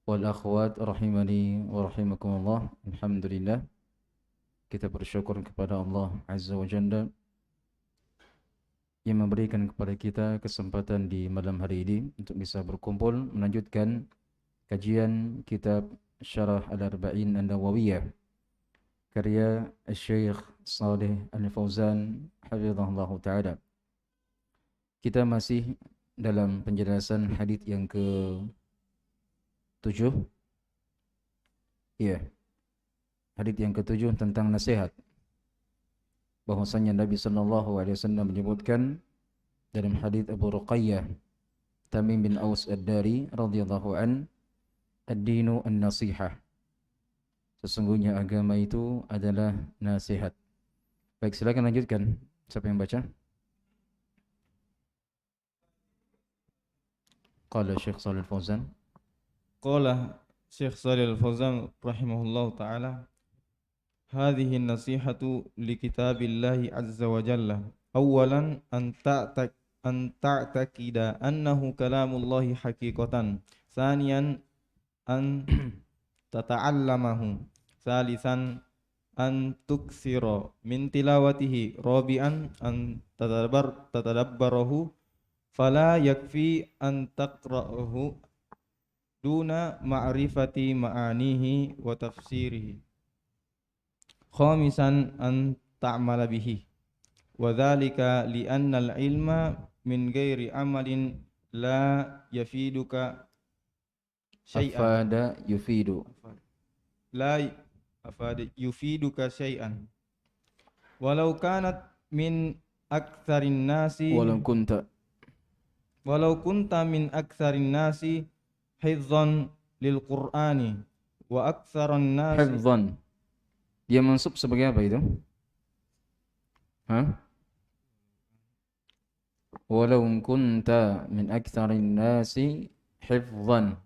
wal akhwat rahimani wa rahimakumullah. Alhamdulillah, kita bersyukur kepada Allah Azza wa Jalla yang memberikan kepada kita kesempatan di malam hari ini untuk bisa berkumpul melanjutkan kajian kitab Syarah Al-Arba'in An-Nawawiyah karya Syekh Shalih Al-Fauzan hafizahullah taala. Kita masih dalam penjelasan hadis yang ke-7. Iya, hadis yang ke-7 tentang nasihat. Bahwasanya Nabi sallallahu alaihi wasallam menyebutkan dalam hadis Abu Ruqayyah Tamim bin Aus Ad-Dari radhiyallahu an, ad-dinu an-nasihah. Sesungguhnya agama itu adalah nasihat. Baik, silakan lanjutkan. Siapa yang baca? Qala Syekh Shalih Al-Fauzan. Qala Syekh Shalih Al-Fauzan rahimahullahu ta'ala, hadhihi an-nasihatu li kitabillahi azza wa jalla. Awalan an ta'taqida annahu kalamullahi haqiqatan. Thaniyan an tata'allamahu. Thalithan an tukthira min tilawatihi. Rabi'an an tatadabbarahu. Fala yakfi an taqra'ahu duna ma'rifati ma'anihi wa tafsirihi. Khamisan an ta'mala bihi. Wa dhalika li'anna al-ilma min ghairi amalin la yafiduka syai'an. Afada yufidu. La afada yufiduka syai'an. Walau kanat min aktsarin nasi walau kunta min aktsarin nasi hifdzan lil Qur'ani wa aktsaran nasi hifdzan. Dia mansub sebagai apa itu? Walau kunta min aktsarin nasi hifdzan.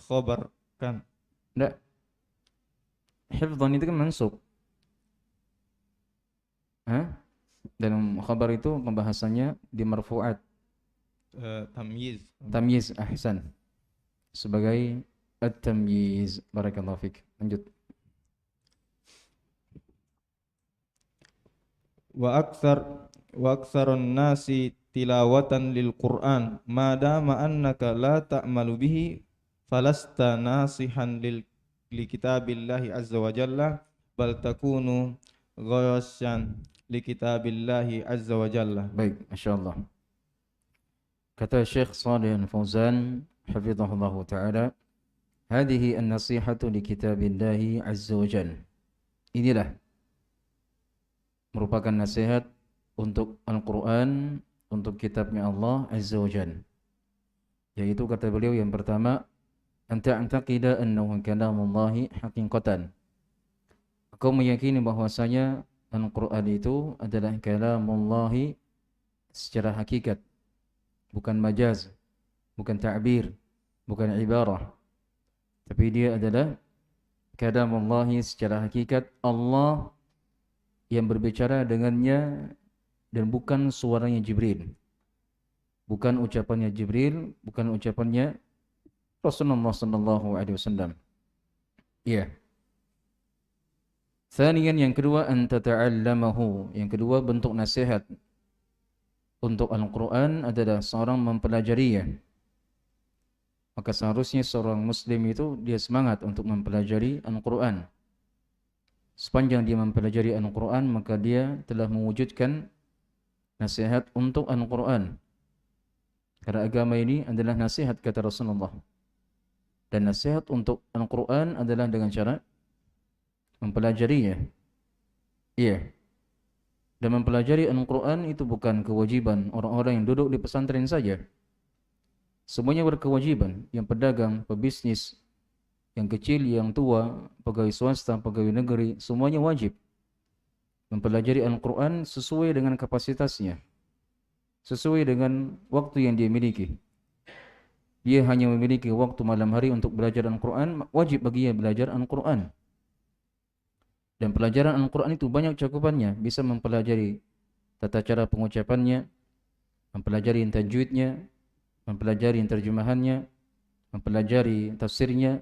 Khabar kan. Enggak. Hifdzan itu kan mansub. Dalam khabar itu pembahasannya di marfu'at. Tamyiz, ahsan. Sebagai at-tamyiz. Barakallahu fik. Lanjut. Wa aktsarun nasi tilawatan lil Qur'an ma dama annaka la ta'malu bihi falasta nasihan li kitabillahi azza wa jalla bal takunu ghasyan li kitabillahi azza wa jalla. Baik, masyaallah. Kata Syekh Shalih Al-Fauzan hafizahullah taala, hadhihi an-nasihatu li kitabillahi azza wa jalla. Inilah merupakan nasihat untuk Al-Quran, untuk kitabnya Allah Azza wa Jalla. Yaitu kata beliau yang pertama, anta antaqida annahu kalamullahi haqiqatan. Kau meyakini bahwasanya Al-Quran itu adalah kalamullahi secara hakikat, bukan majaz, bukan ta'bir, bukan ibarah, tapi dia adalah kalamullahi secara hakikat, Allah yang berbicara dengannya dan bukan suaranya Jibril, bukan ucapannya Jibril, bukan ucapannya Rasulullah sallallahu alaihi wasallam. Iya. Thaniyan, yang kedua, an tata'allamahu. Yang kedua, bentuk nasihat untuk Al-Quran adalah seorang mempelajarinya. Maka seharusnya seorang muslim itu dia semangat untuk mempelajari Al-Quran. Sepanjang dia mempelajari Al-Quran, maka dia telah mewujudkan nasihat untuk Al-Quran. Karena agama ini adalah nasihat, kata Rasulullah. Dan nasihat untuk Al-Quran adalah dengan cara mempelajarinya. Iya. Dan mempelajari Al-Quran itu bukan kewajiban orang-orang yang duduk di pesantren saja. Semuanya berkewajiban. Yang pedagang, pebisnis, yang kecil, yang tua, pegawai swasta, pegawai negeri, semuanya wajib mempelajari Al-Quran sesuai dengan kapasitasnya, sesuai dengan waktu yang dia miliki. Dia hanya memiliki waktu malam hari untuk belajar Al-Quran, wajib bagi dia belajar Al-Quran. Dan pelajaran Al-Quran itu banyak cakupannya, bisa mempelajari tata cara pengucapannya, mempelajari tajwidnya, mempelajari terjemahannya, mempelajari tafsirnya,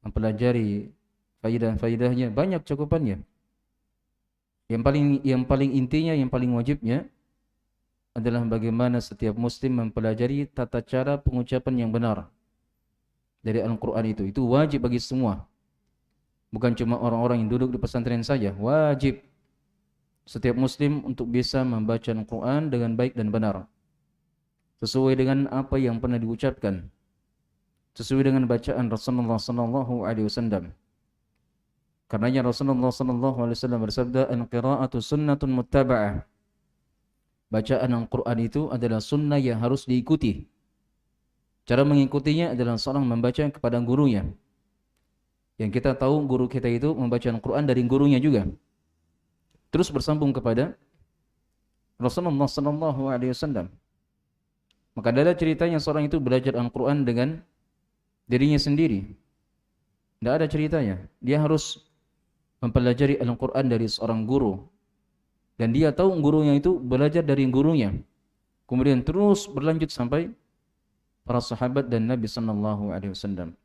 mempelajari faidah-faidahnya, banyak cakupannya. Yang paling intinya, yang paling wajibnya adalah bagaimana setiap muslim mempelajari tata cara pengucapan yang benar dari Al-Quran itu. Itu wajib bagi semua. Bukan cuma orang-orang yang duduk di pesantren saja. Wajib setiap muslim untuk bisa membaca Al-Quran dengan baik dan benar, sesuai dengan apa yang pernah diucapkan, sesuai dengan bacaan Rasulullah sallallahu alaihi wasallam. Karenanya Rasulullah sallallahu alaihi wasallam bersabda, "Al-qira'atu sunnatun muttaba'ah." Bacaan Al-Quran itu adalah sunnah yang harus diikuti. Cara mengikutinya adalah seorang membaca kepada gurunya. Yang kita tahu guru kita itu membaca Al-Quran dari gurunya juga. Terus bersambung kepada Rasulullah sallallahu alaihi wasallam. Maka ada ceritanya seorang itu belajar Al-Quran dengan dirinya sendiri. Tidak ada ceritanya. Dia harus mempelajari Al-Quran dari seorang guru. Dan dia tahu gurunya itu belajar dari gurunya. Kemudian terus berlanjut sampai para sahabat dan Nabi sallallahu alaihi wasallam.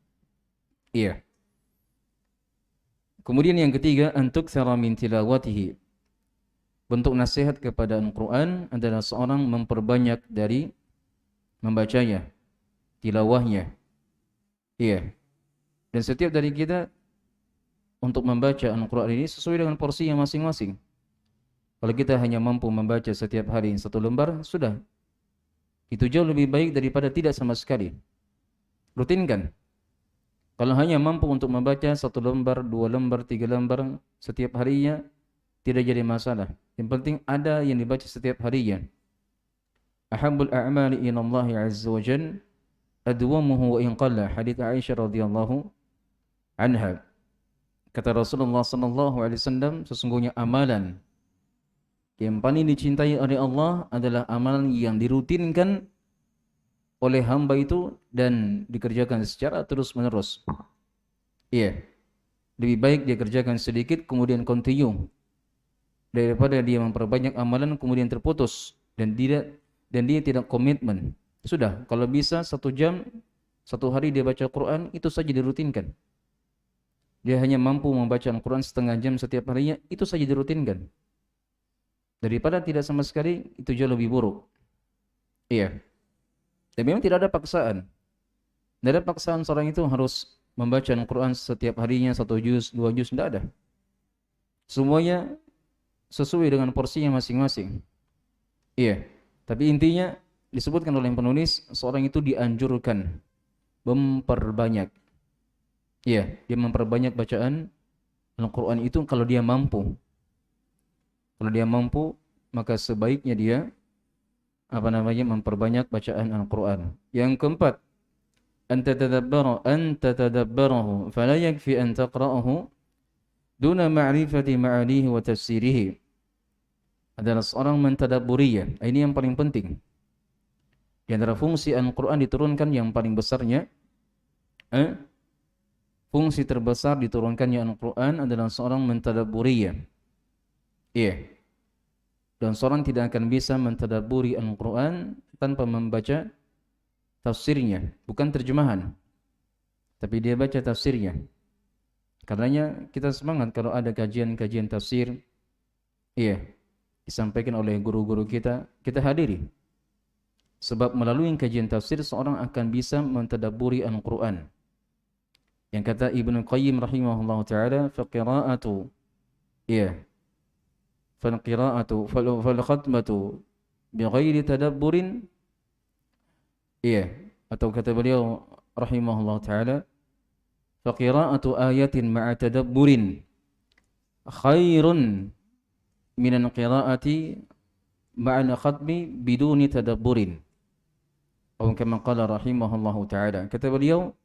Iya. Kemudian yang ketiga, antuktsara min tilawatihi. Bentuk nasihat kepada Al-Quran adalah seorang memperbanyak dari membacanya, tilawahnya. Iya. Dan setiap dari kita untuk membaca Al-Quran ini sesuai dengan porsi yang masing-masing. Kalau kita hanya mampu membaca setiap hari 1 lembar, sudah. Itu jauh lebih baik daripada tidak sama sekali. Rutinkan. Kalau hanya mampu untuk membaca 1 lembar, 2 lembar, 3 lembar setiap harinya, tidak jadi masalah. Yang penting ada yang dibaca setiap harinya. Ahabbul a'mali ilallahi azza wa jalla adwamuhu wa in qalla. Hadits Aisyah radhiyallahu anha. Kata Rasulullah sallallahu alaihi wasallam, sesungguhnya amalan yang paling dicintai oleh Allah adalah amalan yang dirutinkan oleh hamba itu dan dikerjakan secara terus-menerus. Iya. Lebih baik dia kerjakan sedikit kemudian continue daripada dia memperbanyak amalan kemudian terputus dan dia tidak komitmen. Sudah, kalau bisa 1 jam 1 hari dia baca Quran, itu saja dirutinkan. Dia hanya mampu membaca Al-Quran setengah jam setiap harinya, itu saja dirutinkan. Daripada tidak sama sekali, itu jauh lebih buruk. Iya. Dan memang tidak ada paksaan. Tidak ada paksaan seorang itu harus membaca Al-Quran setiap harinya 1 juz, 2 juz, tidak ada. Semuanya sesuai dengan porsinya masing-masing. Iya. Tapi intinya disebutkan oleh penulis, seorang itu dianjurkan memperbanyak. Iya, dia memperbanyak bacaan Al-Quran itu kalau dia mampu. Kalau dia mampu, maka sebaiknya dia memperbanyak bacaan Al-Quran. Yang keempat, anta tadabbarahu fala yakfi an taqra'ahu duna ma'rifati ma'anihi wa tafsirihi. Adalah seorang mentadabburinya. Ini yang paling penting. Di antara fungsi Al-Quran diturunkan yang paling besarnya, fungsi terbesar diturunkannya Al-Quran adalah seorang mentadabburinya. Iya. Dan seorang tidak akan bisa mentadabburi Al-Quran tanpa membaca tafsirnya, bukan terjemahan, tapi dia baca tafsirnya. Karenanya kita semangat kalau ada kajian-kajian tafsir, iya, disampaikan oleh guru-guru kita, kita hadiri. Sebab melalui kajian tafsir seorang akan bisa mentadabburi Al-Quran. Yang kata Ibnu Qayyim rahimahullah ta'ala, faqira'atu, iya, falqira'atu falkhatmatu bighairi tadabburin, iya, atau kata beliau rahimahullah ta'ala, faqira'atu ayatin ma'a tadabburin khairun minan qira'ati ma'al khatmi biduni tadabburin. Atau kama qala rahimahullah ta'ala, kata beliau,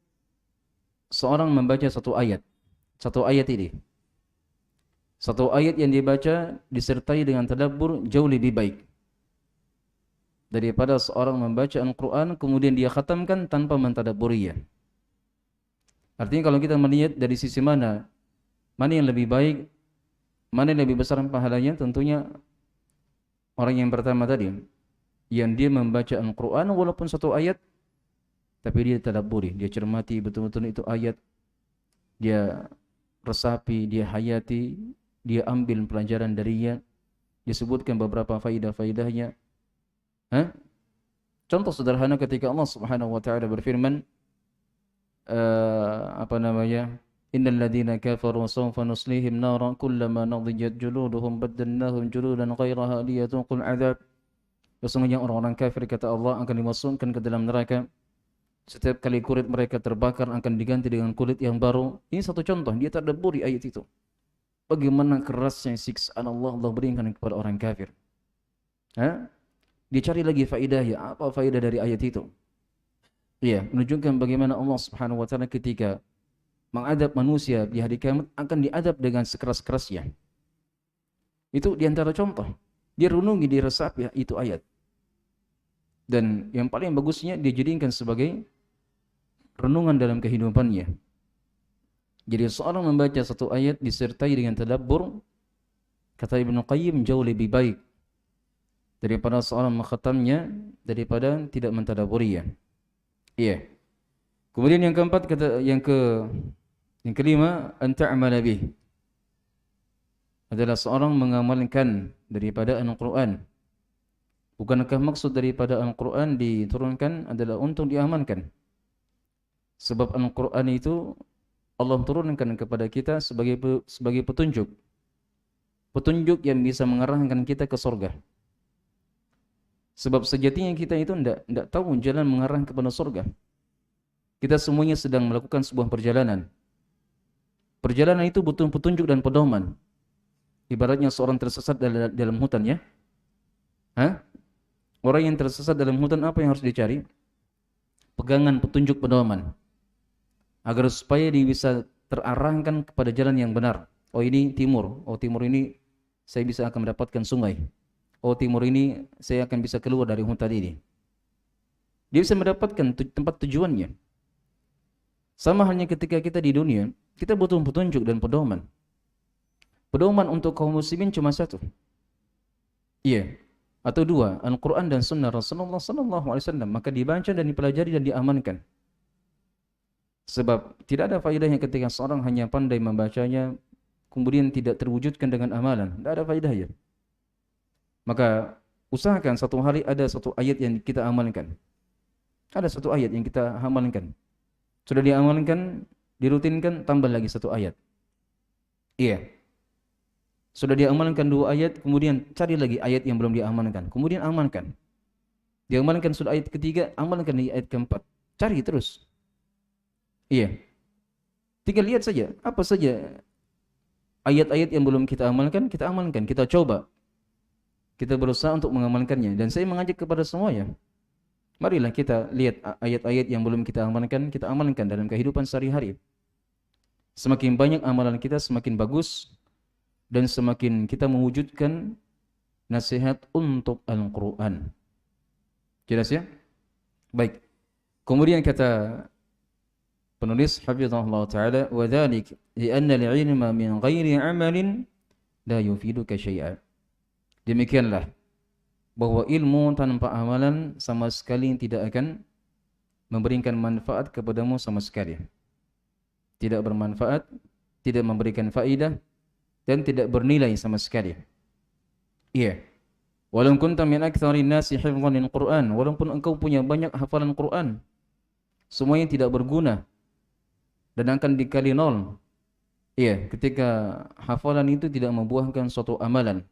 seorang membaca satu ayat ini, satu ayat yang dibaca disertai dengan tadabbur jauh lebih baik daripada seorang membaca Al-Quran kemudian dia khatamkan tanpa mentadabburinya. Artinya kalau kita melihat dari sisi mana yang lebih baik, mana yang lebih besar pahalanya, tentunya orang yang pertama tadi, yang dia membaca Al-Quran walaupun satu ayat tapi dia tadabburi, dia cermati betul-betul itu ayat, dia resapi, dia hayati, dia ambil pelajaran darinya, disebutkan beberapa faidah-faidahnya. Contoh sederhana ketika Allah Subhanahu wa taala berfirman, apa namanya? Innal ladzina kafaru sawfa nuslihim naran kullama nadijat juluduhum baddalnahum juludan ghairaha liyadhuqul adzab. Sesungguhnya orang-orang kafir, kata Allah, akan dimasukkan ke dalam neraka. Setiap kali kulit mereka terbakar akan diganti dengan kulit yang baru. Ini satu contoh, dia tadabburi ayat itu. Bagaimana kerasnya siksaan Allah berikan kepada orang kafir. Dia cari lagi faedah, ya apa faedah dari ayat itu? Iya, menunjukkan bagaimana Allah Subhanahu wa taala ketika mengadab manusia di hari kiamat akan diadab dengan sekeras-kerasnya. Itu diantara contoh. Dia renungi, dia resapi itu ayat. Dan yang paling bagusnya dia jadikan sebagai renungan dalam kehidupannya. Jadi seorang membaca satu ayat disertai dengan tadabbur, kata Ibnu Qayyim, jauh lebih baik daripada seorang mengkhatamnya daripada tidak mentadabburinya. Iya. Kemudian yang keempat, kata yang kelima, an ta'mala bih, adalah seorang mengamalkan daripada Al-Qur'an. Bukankah maksud daripada Al-Qur'an diturunkan adalah untuk diamalkan? Sebab Al-Qur'an itu Allah turunkan kepada kita sebagai petunjuk. Petunjuk yang bisa mengarahkan kita ke surga. Sebab sejatinya kita itu tidak tahu jalan mengarah kepada surga. Kita semuanya sedang melakukan sebuah perjalanan. Perjalanan itu butuh petunjuk dan pedoman. Ibaratnya seorang tersesat dalam hutan, ya. Orang yang tersesat dalam hutan, apa yang harus dicari? Pegangan, petunjuk, pedoman. Agar supaya dia bisa terarahkan kepada jalan yang benar. Oh, ini timur. Oh, timur ini saya bisa akan mendapatkan sungai. Oh, timur ini saya akan bisa keluar dari hutan ini. Dia bisa mendapatkan tempat tujuannya. Sama halnya ketika kita di dunia, kita butuh petunjuk dan pedoman. Pedoman untuk kaum muslimin cuma satu. Iya. Atau dua, Al-Quran dan Sunnah Rasulullah SAW. Maka dibaca dan dipelajari dan diamankan. Sebab tidak ada faedahnya ketika seorang hanya pandai membacanya, kemudian tidak terwujudkan dengan amalan. Tidak ada faedahnya. Maka usahakan satu hari ada satu ayat yang kita amalkan. Ada satu ayat yang kita amalkan. Sudah diamalkan, dirutinkan, tambah lagi satu ayat. Iya. Sudah diamalkan dua ayat, kemudian cari lagi ayat yang belum diamalkan. Kemudian amalkan. Diamalkan sudah ayat ketiga, amalkan di ayat keempat. Cari terus. Iya. Tinggal lihat saja, apa saja ayat-ayat yang belum kita amalkan, kita coba. Kita berusaha untuk mengamalkannya. Dan saya mengajak kepada semuanya, marilah kita lihat ayat-ayat yang belum kita amalkan dalam kehidupan sehari-hari. Semakin banyak amalan kita, semakin bagus. Dan semakin kita mewujudkan nasihat untuk Al-Quran. Jelas, ya? Baik. Kemudian kata penulis hafizahullah ta'ala, وَذَلِكَ لِأَنَّ الْعِلْمَ مِنْ غَيْرِ عَمَلٍ لَا يُفِيدُكَ شَيْئًا. Demikianlah bahwa ilmu tanpa amalan sama sekali tidak akan memberikan manfaat kepadamu sama sekali. Tidak bermanfaat, tidak memberikan faedah, dan tidak bernilai sama sekali. Iya. Walau kunta min aktsarin nasi hifdhan lil Qur'an, walaupun engkau punya banyak hafalan Quran, semuanya tidak berguna dan akan dikali nol. Iya, ketika hafalan itu tidak membuahkan suatu amalan.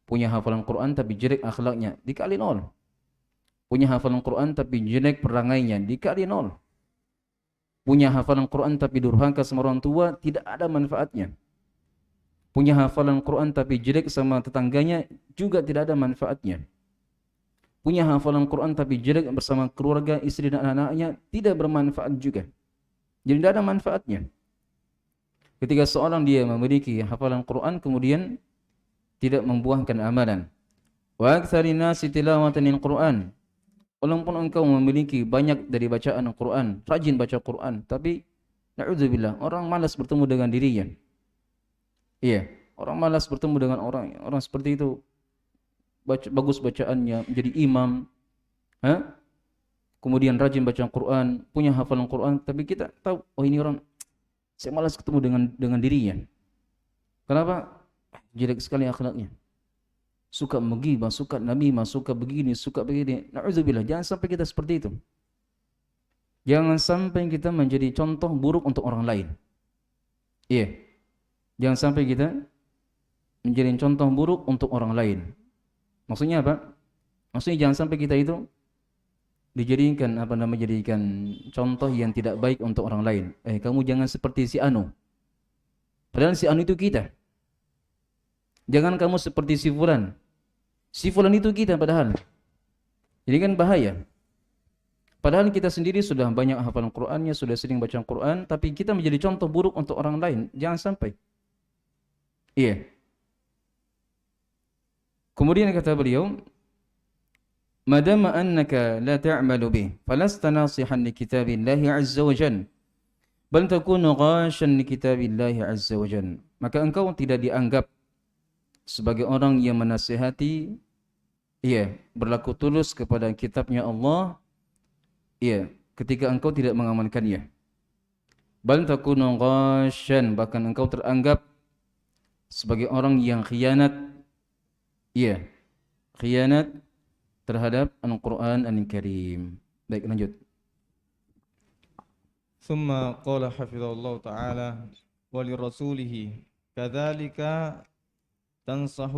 Punya hafalan Quran tapi jelek akhlaknya, dikali nol. Punya hafalan Quran tapi jelek perangainya, dikali nol. Punya hafalan Quran tapi durhaka sama orang tua, tidak ada manfaatnya. Punya hafalan Quran tapi jelek sama tetangganya, juga tidak ada manfaatnya. Punya hafalan Quran tapi jelek bersama keluarga, istri dan anak-anaknya, tidak bermanfaat juga. Jadi tidak ada manfaatnya. Ketika seorang dia memiliki hafalan Quran kemudian tidak membuahkan amalan. Wa aktsarin nasi tilawatan al-Quran. Walaupun engkau memiliki banyak dari bacaan Al-Quran, rajin baca Quran, tapi na'udzubillah, orang malas bertemu dengan dirinya. Iya, orang malas bertemu dengan orang seperti itu. Bagus bacaannya, menjadi imam, kemudian rajin baca Quran, punya hafalan Quran, tapi kita tahu, oh ini orang, saya malas ketemu dengan dirinya. Kenapa? Jelek sekali akhlaknya. Suka menggibah, suka namimah, suka begini, suka begini. Na'udzubillah, jangan sampai kita seperti itu. Jangan sampai kita menjadi contoh buruk untuk orang lain. Iya. Jangan sampai kita menjadi contoh buruk untuk orang lain. Maksudnya apa? Maksudnya jangan sampai kita itu dijadikan jadikan contoh yang tidak baik untuk orang lain. Kamu jangan seperti si Anu. Padahal si Anu itu kita. Jangan kamu seperti si Fulan. Si Fulan itu kita padahal. Jadi kan bahaya. Padahal kita sendiri sudah banyak hafalan Qur'annya, sudah sering baca Qur'an, tapi kita menjadi contoh buruk untuk orang lain. Jangan sampai. Iya. Kemudian kata beliau, "Madama annaka la ta'malu bih, falasta nasihan li kitabillahi 'azza wa jalla, bal takunu ghashan li kitabillahi 'azza wa jalla." Maka engkau tidak dianggap sebagai orang yang menasihati, berlaku tulus kepada kitabnya Allah, ketika engkau tidak mengamalkannya. Bal takunu ghashan, bahkan engkau teranggap sebagai orang yang khianat, khianat terhadap Al-Quran Al-Karim. Baik, lanjut. ثم قال حفظه الله تعالى ولرسوله كذلك تنصح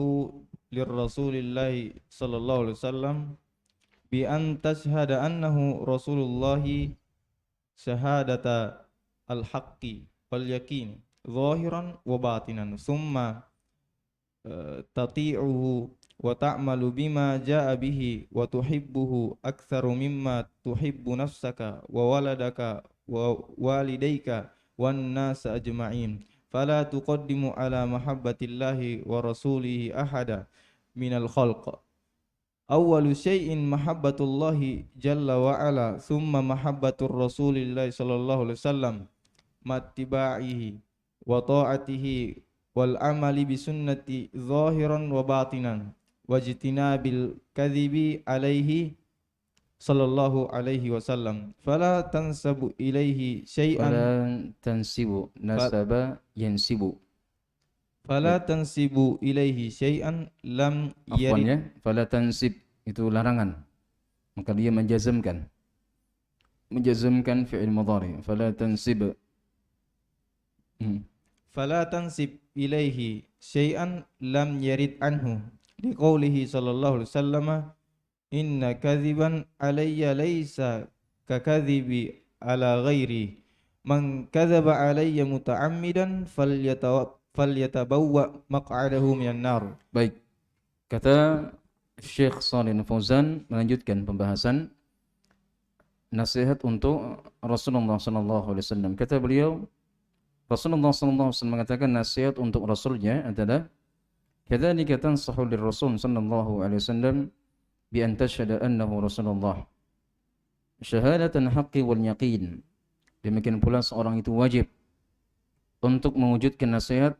للرسول الله صلى الله عليه وسلم بأن تشهد أنه رسول الله شهادة الحق واليقين ظاهرا وباطنا ثم تطيعه وتعمل بما جاء به وتحبه أكثر مما تحب نفسك وولدك ووالديك والناس أجمعين فلا تقدم على محبة الله ورسوله أحدا من الخلق أول شيء محبة الله جل وعلا ثم محبة الرسول الله صلى الله عليه وسلم مع اتباعه وطاعته والعمل بسنة ظاهرا وباطنا واجتناب الكذب عليه صلى الله عليه وسلم فلا تنسب إليه شيئا Fala tansibu nasaba yansibu. فلا تنسب إليه شيئا لم Afwan يرد ya, fala tansib itu larangan. Maka dia menjazmkan fi'il mudhari. Fala tansib. فلا تنسب إليه شيئا لم يرد عنه لقوله صلى الله عليه وسلم إن كذبا علي ليس ككذب على غيري من كذب علي متعمدا فليتبوأ مقعده من النار. Baik. Kata Syekh Shalih Fauzan melanjutkan pembahasan nasihat untuk Rasulullah sallallahu alaihi wasallam. Kata beliau, Rasulullah sallallahu alaihi wasallam mengatakan nasihat untuk rasulnya adalah kadzalika tansahu lirrasul sallallahu alaihi wasallam bi an tashhada annahu rasulullah syahadatan haqqi wal yaqin. Demikian pula seorang itu wajib untuk mewujudkan nasihat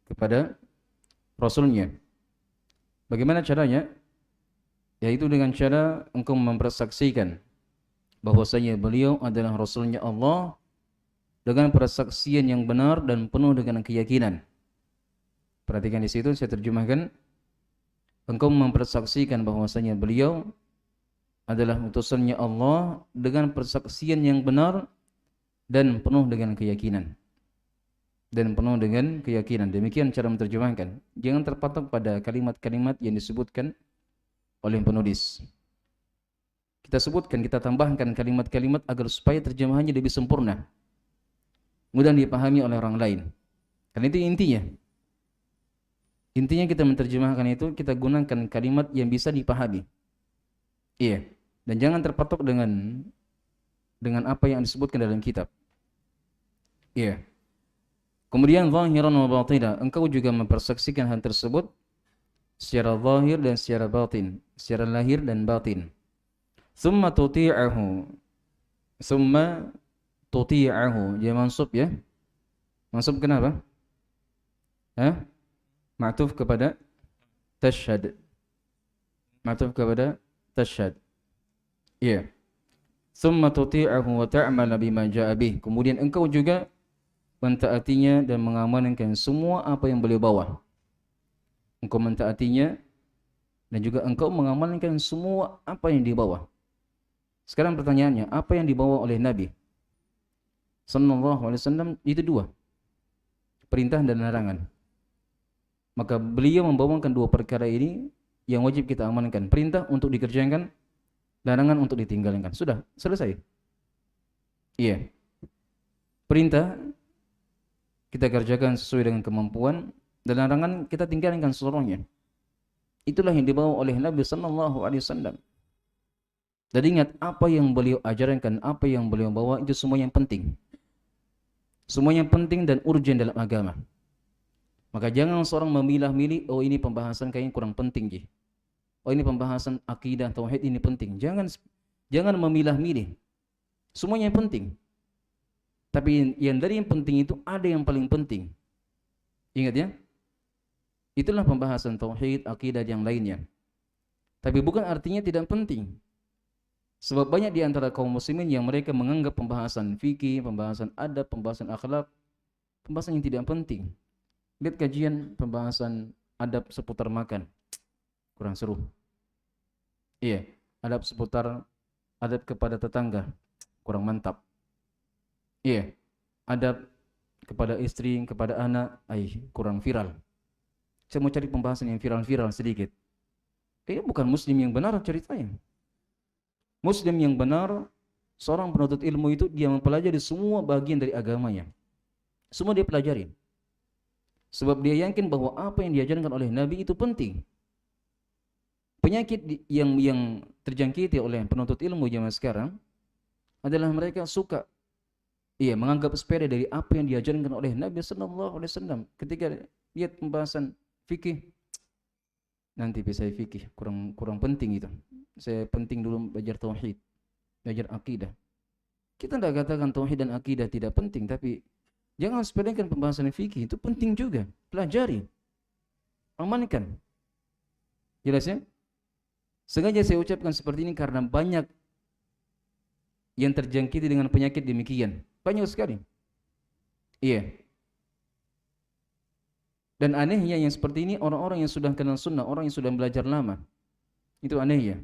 kepada rasulnya. Bagaimana caranya? Yaitu dengan cara engkau mempersaksikan bahwasanya beliau adalah rasulnya Allah dengan persaksian yang benar dan penuh dengan keyakinan. Perhatikan di situ saya terjemahkan, engkau mempersaksikan bahwasanya beliau adalah utusannya Allah dengan persaksian yang benar dan penuh dengan keyakinan. Demikian cara menerjemahkan. Jangan terpatok pada kalimat-kalimat yang disebutkan oleh penulis. Kita sebutkan, kita tambahkan kalimat-kalimat agar supaya terjemahannya lebih sempurna, mudah dipahami oleh orang lain. Karena itu intinya. Intinya kita menerjemahkan itu, kita gunakan kalimat yang bisa dipahami. Dan jangan terpatok dengan apa yang disebutkan dalam kitab. Kemudian zahiran wa batina, engkau juga mempersaksikan hal tersebut secara zahir dan secara batin, secara lahir dan batin. Summa tuti'ahu. Dia mansub ya. Mansub kenapa? Ma'tuf kepada tashhad. thumma tuti'ahu wa ta'mal bima ja'a bih. Kemudian engkau juga mentaatinya dan mengamankan semua apa yang beliau bawa. Engkau mentaatinya dan juga engkau mengamalkan semua apa yang dibawa. Sekarang pertanyaannya, apa yang dibawa oleh Nabi sallallahu alaihi wasallam? Itu dua, perintah dan larangan. Maka beliau membawakan dua perkara ini yang wajib kita amankan. Perintah untuk dikerjakan, larangan untuk ditinggalkan. Sudah, selesai. Iya. Perintah kita kerjakan sesuai dengan kemampuan, dan larangan kita tinggalkan seluruhnya. Itulah yang dibawa oleh Nabi sallallahu alaihi wasallam. Dan ingat, apa yang beliau ajarkan, apa yang beliau bawa, itu semuanya penting. Semuanya penting dan urgent dalam agama. Maka jangan seorang memilah-milih, oh ini pembahasan kayaknya kurang penting, Ji. Oh ini pembahasan akidah, tauhid ini penting. Jangan memilah-milih. Semuanya penting. Tapi yang dari yang penting itu ada yang paling penting. Ingat ya. Itulah pembahasan tauhid, akidah yang lainnya. Tapi bukan artinya tidak penting. Sebab banyak di antara kaum muslimin yang mereka menganggap pembahasan fikih, pembahasan adab, pembahasan akhlak, pembahasan yang tidak penting. Lihat kajian pembahasan adab seputar makan. Kurang seru. Iya, adab seputar adab kepada tetangga. Kurang mantap. Iya, adab kepada istri, kepada anak, kurang viral. Saya mau cari pembahasan yang viral-viral sedikit. Ini bukan muslim yang benar ceritanya. Muslim yang benar, seorang penuntut ilmu itu dia mempelajari semua bagian dari agamanya. Semua dia pelajari. Sebab dia yakin bahwa apa yang diajarkan oleh Nabi itu penting. Penyakit yang terjangkiti oleh penuntut ilmu zaman sekarang adalah mereka suka menganggap sepele dari apa yang diajarkan oleh Nabi sallallahu alaihi wasallam. Ketika lihat pembahasan fikih, nanti bisa fikih kurang penting itu. Saya penting dulu belajar tauhid, belajar akidah. Kita tidak katakan tauhid dan akidah tidak penting, tapi jangan sepelekan pembahasan fikih, itu penting juga. Pelajari, amankan. Jelas ya? Sengaja saya ucapkan seperti ini karena banyak yang terjangkiti dengan penyakit demikian. Banyak sekali. Iya. Dan anehnya yang seperti ini orang-orang yang sudah kenal sunnah, orang yang sudah belajar lama. Itu aneh ya.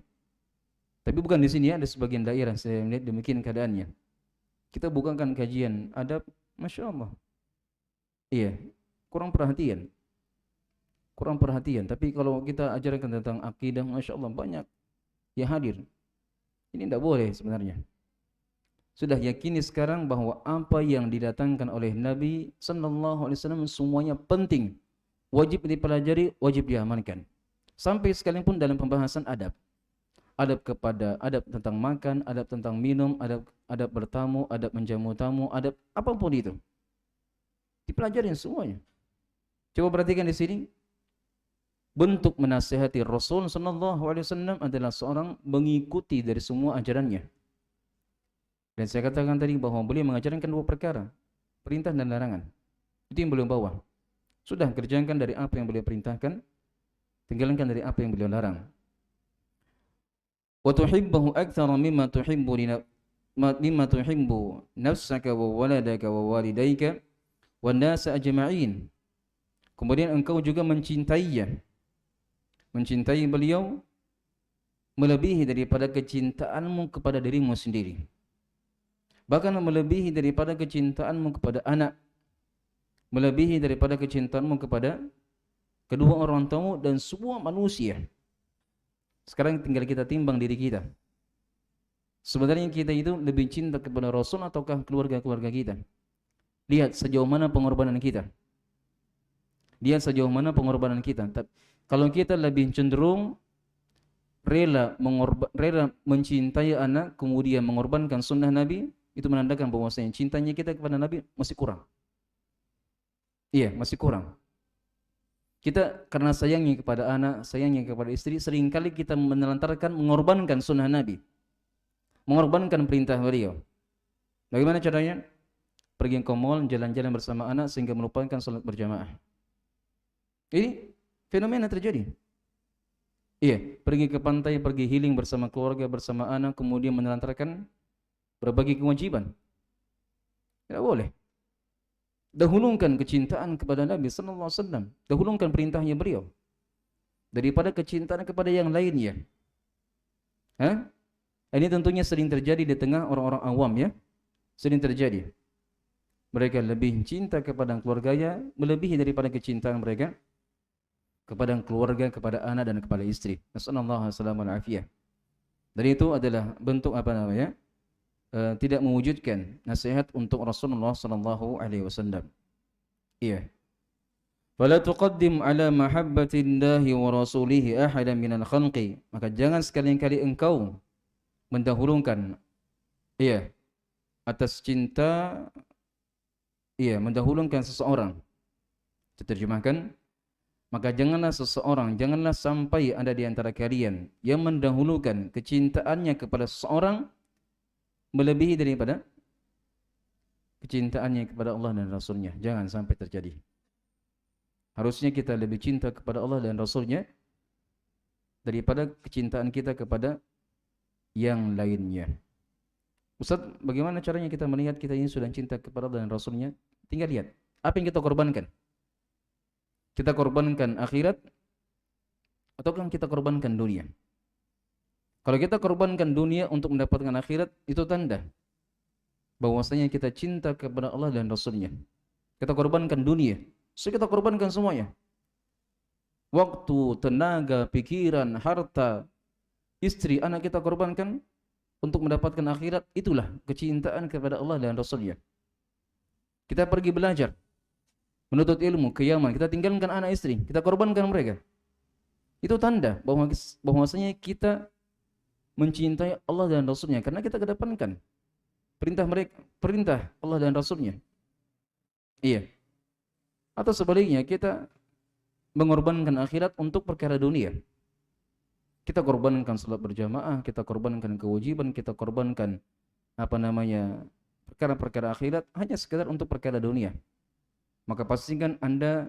Tapi bukan di sini ya, ada sebagian daerah saya melihat demikian keadaannya. Kita bukakan kajian adab, Masya Allah. Iya, kurang perhatian. Kurang perhatian. Tapi kalau kita ajarkan tentang akidah, Masya Allah banyak yang hadir. Ini tidak boleh sebenarnya. Sudah yakini sekarang bahwa apa yang didatangkan oleh Nabi sallallahu alaihi wasallam semuanya penting, wajib dipelajari, wajib diamalkan. Sampai sekalipun dalam pembahasan adab. Adab tentang makan, adab tentang minum, adab bertamu, adab menjamu tamu, adab apapun itu. Dipelajari semuanya. Coba perhatikan di sini. Bentuk menasihati Rasul sallallahu alaihi wasallam adalah seorang mengikuti dari semua ajarannya. Dan saya katakan tadi bahwa beliau mengajarkan dua perkara, perintah dan larangan. Itu yang beliau bawa. Sudah kerjakan dari apa yang beliau perintahkan, tinggalkan dari apa yang beliau larang. Wa tuhibbuhu aktsara mimma tuhibbu nafsaka wa waladaka wa walidayka wan nas ajma'in. Kemudian engkau juga mencintainya. Mencintai beliau melebihi daripada kecintaanmu kepada dirimu sendiri. Bahkan melebihi daripada kecintaanmu kepada anak, melebihi daripada kecintaanmu kepada kedua orang tuamu dan semua manusia. Sekarang tinggal kita timbang diri kita. Sebenarnya kita itu lebih cinta kepada Rasul ataukah keluarga-keluarga kita? Lihat sejauh mana pengorbanan kita. Lihat sejauh mana pengorbanan kita. Kalau kita lebih cenderung rela mencintai anak, kemudian mengorbankan sunnah Nabi, itu menandakan bahwasanya cintanya kita kepada Nabi masih kurang. Iya, masih kurang. Kita karena sayangnya kepada anak, sayangnya kepada istri, seringkali kita menelantarkan mengorbankan sunnah Nabi, mengorbankan perintah beliau. Bagaimana caranya? Pergi ke mall, jalan-jalan bersama anak sehingga melupakan salat berjamaah. Ini fenomena terjadi. Iya, pergi ke pantai, pergi healing bersama keluarga, bersama anak, kemudian menelantarkan berbagi kewajiban. Tidak boleh. Dahulukan kecintaan kepada Nabi sallallahu alaihi wasallam, dahulukan perintahnya beliau daripada kecintaan kepada yang lainnya. Ini tentunya sering terjadi di tengah orang-orang awam ya. Sering terjadi. Mereka lebih cinta kepada keluarganya melebihi daripada kecintaan mereka kepada keluarga, kepada anak dan kepada istri. Nasallallahu alaihi wasallam. Dan itu adalah bentuk tidak mewujudkan nasihat untuk Rasulullah sallallahu alaihi wasallam. Iya. Fala tuqaddim ala mahabbatillahi wa rasulihi ahadan minal khalqi. Maka jangan sekali-kali engkau mendahulukan atas cinta mendahulukan seseorang. Diterjemahkan, maka janganlah sampai ada di antara kalian yang mendahulukan kecintaannya kepada seseorang melebihi daripada kecintaannya kepada Allah dan Rasulnya. Jangan sampai terjadi. Harusnya kita lebih cinta kepada Allah dan Rasulnya daripada kecintaan kita kepada yang lainnya. Ustaz, bagaimana caranya kita melihat kita ini sudah cinta kepada Allah dan Rasulnya? Tinggal lihat, apa yang kita korbankan? Kita korbankan akhirat ataukah kita korbankan dunia? Kalau kita korbankan dunia untuk mendapatkan akhirat, itu tanda bahwasanya kita cinta kepada Allah dan Rasulnya. Kita korbankan dunia, so kita korbankan semuanya. Waktu, tenaga, pikiran, harta, istri, anak kita korbankan untuk mendapatkan akhirat. Itulah kecintaan kepada Allah dan Rasulnya. Kita pergi belajar, menuntut ilmu, keyaman, kita tinggalkan anak istri, kita korbankan mereka. Itu tanda bahwasanya kita mencintai Allah dan Rasulnya, karena kita kedepankan perintah Allah dan Rasulnya. Iya. Atau sebaliknya, kita mengorbankan akhirat untuk perkara dunia. Kita korbankan salat berjamaah, kita korbankan kewajiban, kita korbankan perkara-perkara akhirat hanya sekedar untuk perkara dunia. Maka pastikan Anda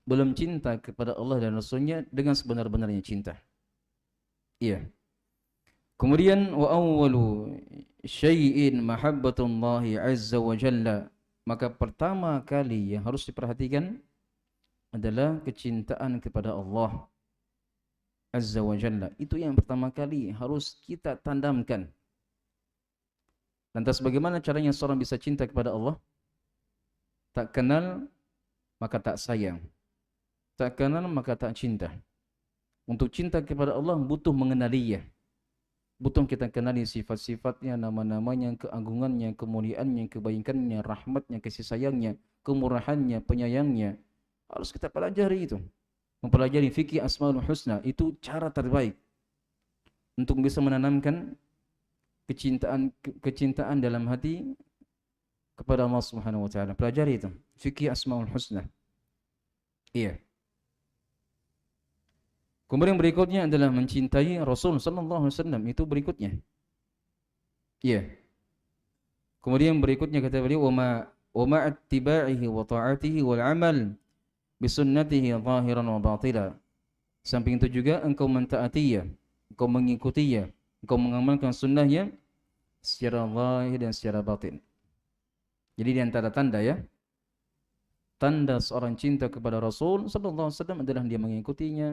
belum cinta kepada Allah dan Rasulnya dengan sebenar-benarnya cinta. Iya. Kemudian wa awwalu syai'in mahabbatullahi azza wa jalla. Maka pertama kali yang harus diperhatikan adalah kecintaan kepada Allah azza wa jalla. Itu yang pertama kali harus kita tandamkan. Lantas bagaimana caranya seorang bisa cinta kepada Allah? Tak kenal maka tak sayang, tak kenal maka tak cinta. Untuk cinta kepada Allah butuh mengenalinya, butuh kita kenali sifat-sifatnya, nama-namanya, keagungannya, kemuliaannya, kebaikannya, rahmatnya, kasih sayangnya, kemurahannya, penyayangnya. Harus kita pelajari itu. Mempelajari fikih Asmaul Husna, itu cara terbaik untuk bisa menanamkan kecintaan dalam hati kepada Allah Subhanahu wa taala. Pelajari itu, fikih Asmaul Husna. Iya. Kemudian berikutnya adalah mencintai Rasul sallallahu alaihi wasallam, itu berikutnya. Iya. Kemudian berikutnya kata beliau wa ma ittiba'ihi wa ta'atihi wal 'amal bi sunnatihi zahiran wa batila. Samping itu juga engkau mentaatinya, engkau mengikutinya, engkau mengamalkan sunnahnya secara zahir dan secara batin. Jadi di antara tanda tanda seorang cinta kepada Rasul sallallahu alaihi wasallam adalah dia mengikutinya,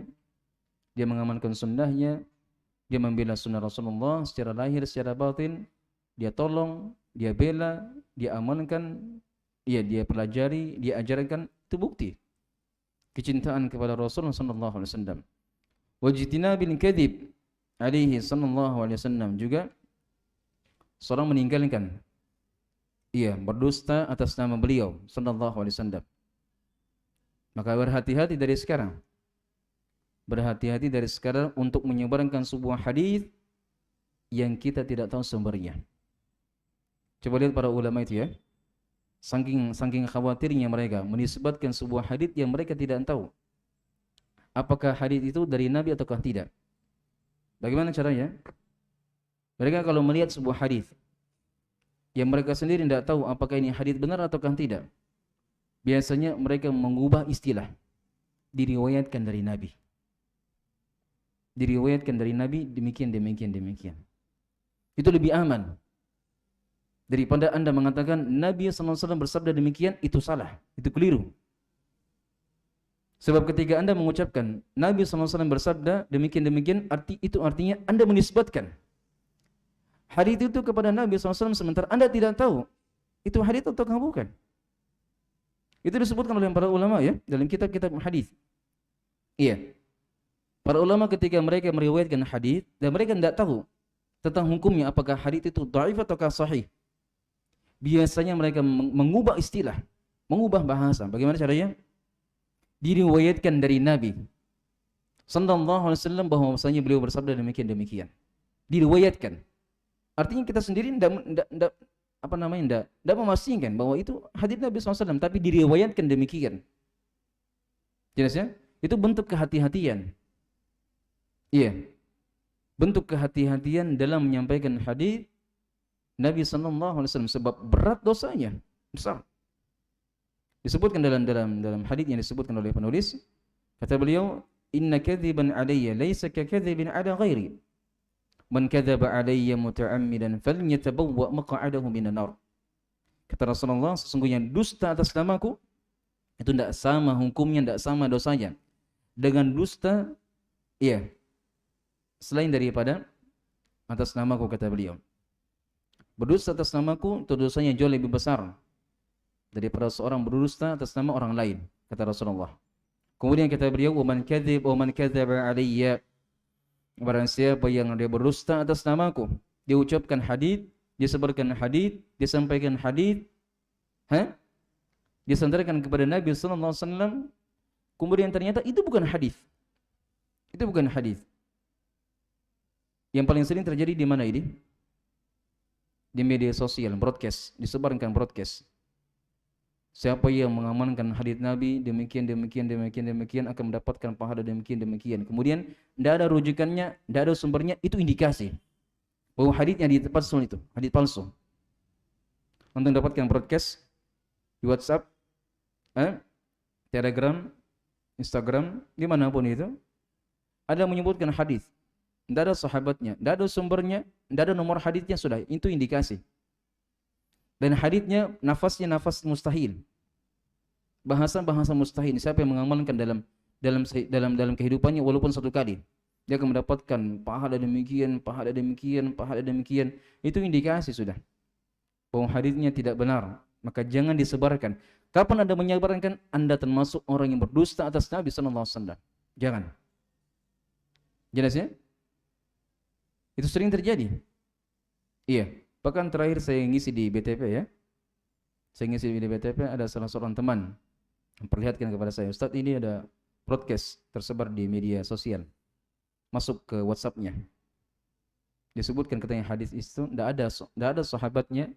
dia mengamalkan sunnahnya, dia membela sunnah Rasulullah secara lahir, secara batin, dia tolong, dia bela, dia amalkan, dia pelajari, dia ajarkan. Itu bukti kecintaan kepada Rasulullah sallallahu alaihi wasallam. Wajtinabil kadzib alaihi sallallahu alaihi wasallam, juga seorang meninggalkan berdusta atas nama beliau sallallahu alaihi wasallam. Maka berhati-hati dari sekarang. Berhati-hati dari sekarang untuk menyebarkan sebuah hadis yang kita tidak tahu sumbernya. Coba lihat para ulama itu ya. Saking khawatirnya mereka menisbatkan sebuah hadis yang mereka tidak tahu apakah hadis itu dari Nabi ataukah tidak. Bagaimana caranya? Mereka kalau melihat sebuah hadis yang mereka sendiri tidak tahu apakah ini hadis benar ataukah tidak, biasanya mereka mengubah istilah, diriwayatkan dari Nabi. Diriwayatkan dari Nabi demikian. Itu lebih aman daripada Anda mengatakan Nabi SAW bersabda demikian, itu salah, itu keliru. Sebab ketika Anda mengucapkan Nabi SAW bersabda demikian-demikian, itu artinya Anda menisbatkan hadis itu kepada Nabi SAW, sementara Anda tidak tahu itu hadis atau bukan. Itu disebutkan oleh para ulama ya dalam kitab-kitab hadis. Iya. Para ulama ketika mereka meriwayatkan hadis dan mereka tidak tahu tentang hukumnya, apakah hadis itu dhaif ataukah sahih, biasanya mereka mengubah istilah, mengubah bahasa. Bagaimana caranya? Diriwayatkan dari Nabi sallallahu alaihi wasallam bahwasanya beliau bersabda demikian-demikian. Diriwayatkan. Artinya kita sendiri tidak memastikan bahwa itu hadis Nabi SAW, tapi diriwayatkan demikian. Jelas ya? Itu bentuk kehati-hatian. Iya. Bentuk kehati-hatian dalam menyampaikan hadis Nabi SAW, sebab berat dosanya, besar. Disebutkan dalam hadis yang disebutkan oleh penulis, kata beliau, "Inna kadhiban alayya laysa ka kadhibin ala ghairi. Man kadzaba alayya muta'ammidan falyatabawwa maq'adahu minan nar." Kata Rasulullah, sesungguhnya dusta atas namaku itu tidak sama hukumnya, tidak sama dosanya dengan dusta selain daripada atas namaku, kata beliau. Berdusta atas namaku itu dosanya jauh lebih besar daripada seorang berdusta atas nama orang lain, kata Rasulullah. Kemudian kata beliau, "Wa man kadzaba alayya." Barang siapa yang dia berdusta atas namaku, dia ucapkan hadis, dia sebarkan hadis, dia sampaikan hadis, dia sandarkan kepada Nabi sallallahu alaihi wasallam, kemudian ternyata itu bukan hadis. Itu bukan hadis. Yang paling sering terjadi di mana ini? Di media sosial, broadcast, disebarkan broadcast. Siapa yang mengamankan hadis Nabi demikian akan mendapatkan pahala demikian. Kemudian tidak ada rujukannya, tidak ada sumbernya, itu indikasi bahwa hadisnya palsu, itu hadis palsu. Untuk mendapatkan broadcast di WhatsApp, Telegram, Instagram, dimanapun itu, ada menyebutkan hadis, tidak ada sahabatnya, tidak ada sumbernya, tidak ada nomor hadisnya, sudah itu indikasi. Dan hadisnya nafasnya nafas mustahil, bahasa mustahil. Siapa yang mengamalkan dalam kehidupannya walaupun satu kali, dia akan mendapatkan pahala demikian. Itu indikasi sudah bahwa hadisnya tidak benar. Maka jangan disebarkan. Kapan Anda menyebarkan, Anda termasuk orang yang berdusta atas Nabi sallallahu alaihi wasallam. Jangan. Jelas ya? Itu sering terjadi. Iya. Bahkan terakhir saya ngisi di BTP ya. Saya ngisi di BTP, ada salah seorang teman memperlihatkan kepada saya, "Ustaz, ini ada broadcast tersebar di media sosial. Masuk ke WhatsApp-nya. Disebutkan katanya hadis itu tidak ada sahabatnya,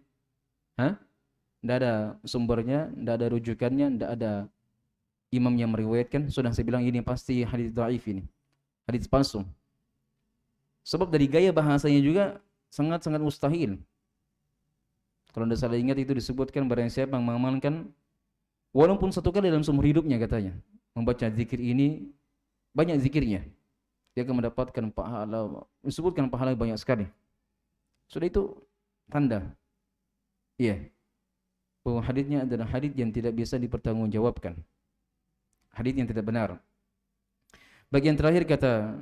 tidak ada sumbernya, tidak ada rujukannya, tidak ada imam yang meriwayatkan." Sudah saya bilang ini pasti hadis dhaif, ini hadis palsu. Sebab dari gaya bahasanya juga sangat-sangat mustahil. Kalau Anda salah ingat, itu disebutkan barang siapa yang mengamalkan walaupun satu kali dalam seumur hidupnya, katanya, membaca zikir ini, banyak zikirnya, dia akan mendapatkan pahala, disebutkan pahala banyak sekali. Sudah itu tanda bahwa hadisnya adalah hadis yang tidak bisa dipertanggungjawabkan, hadis yang tidak benar. Bagian terakhir kata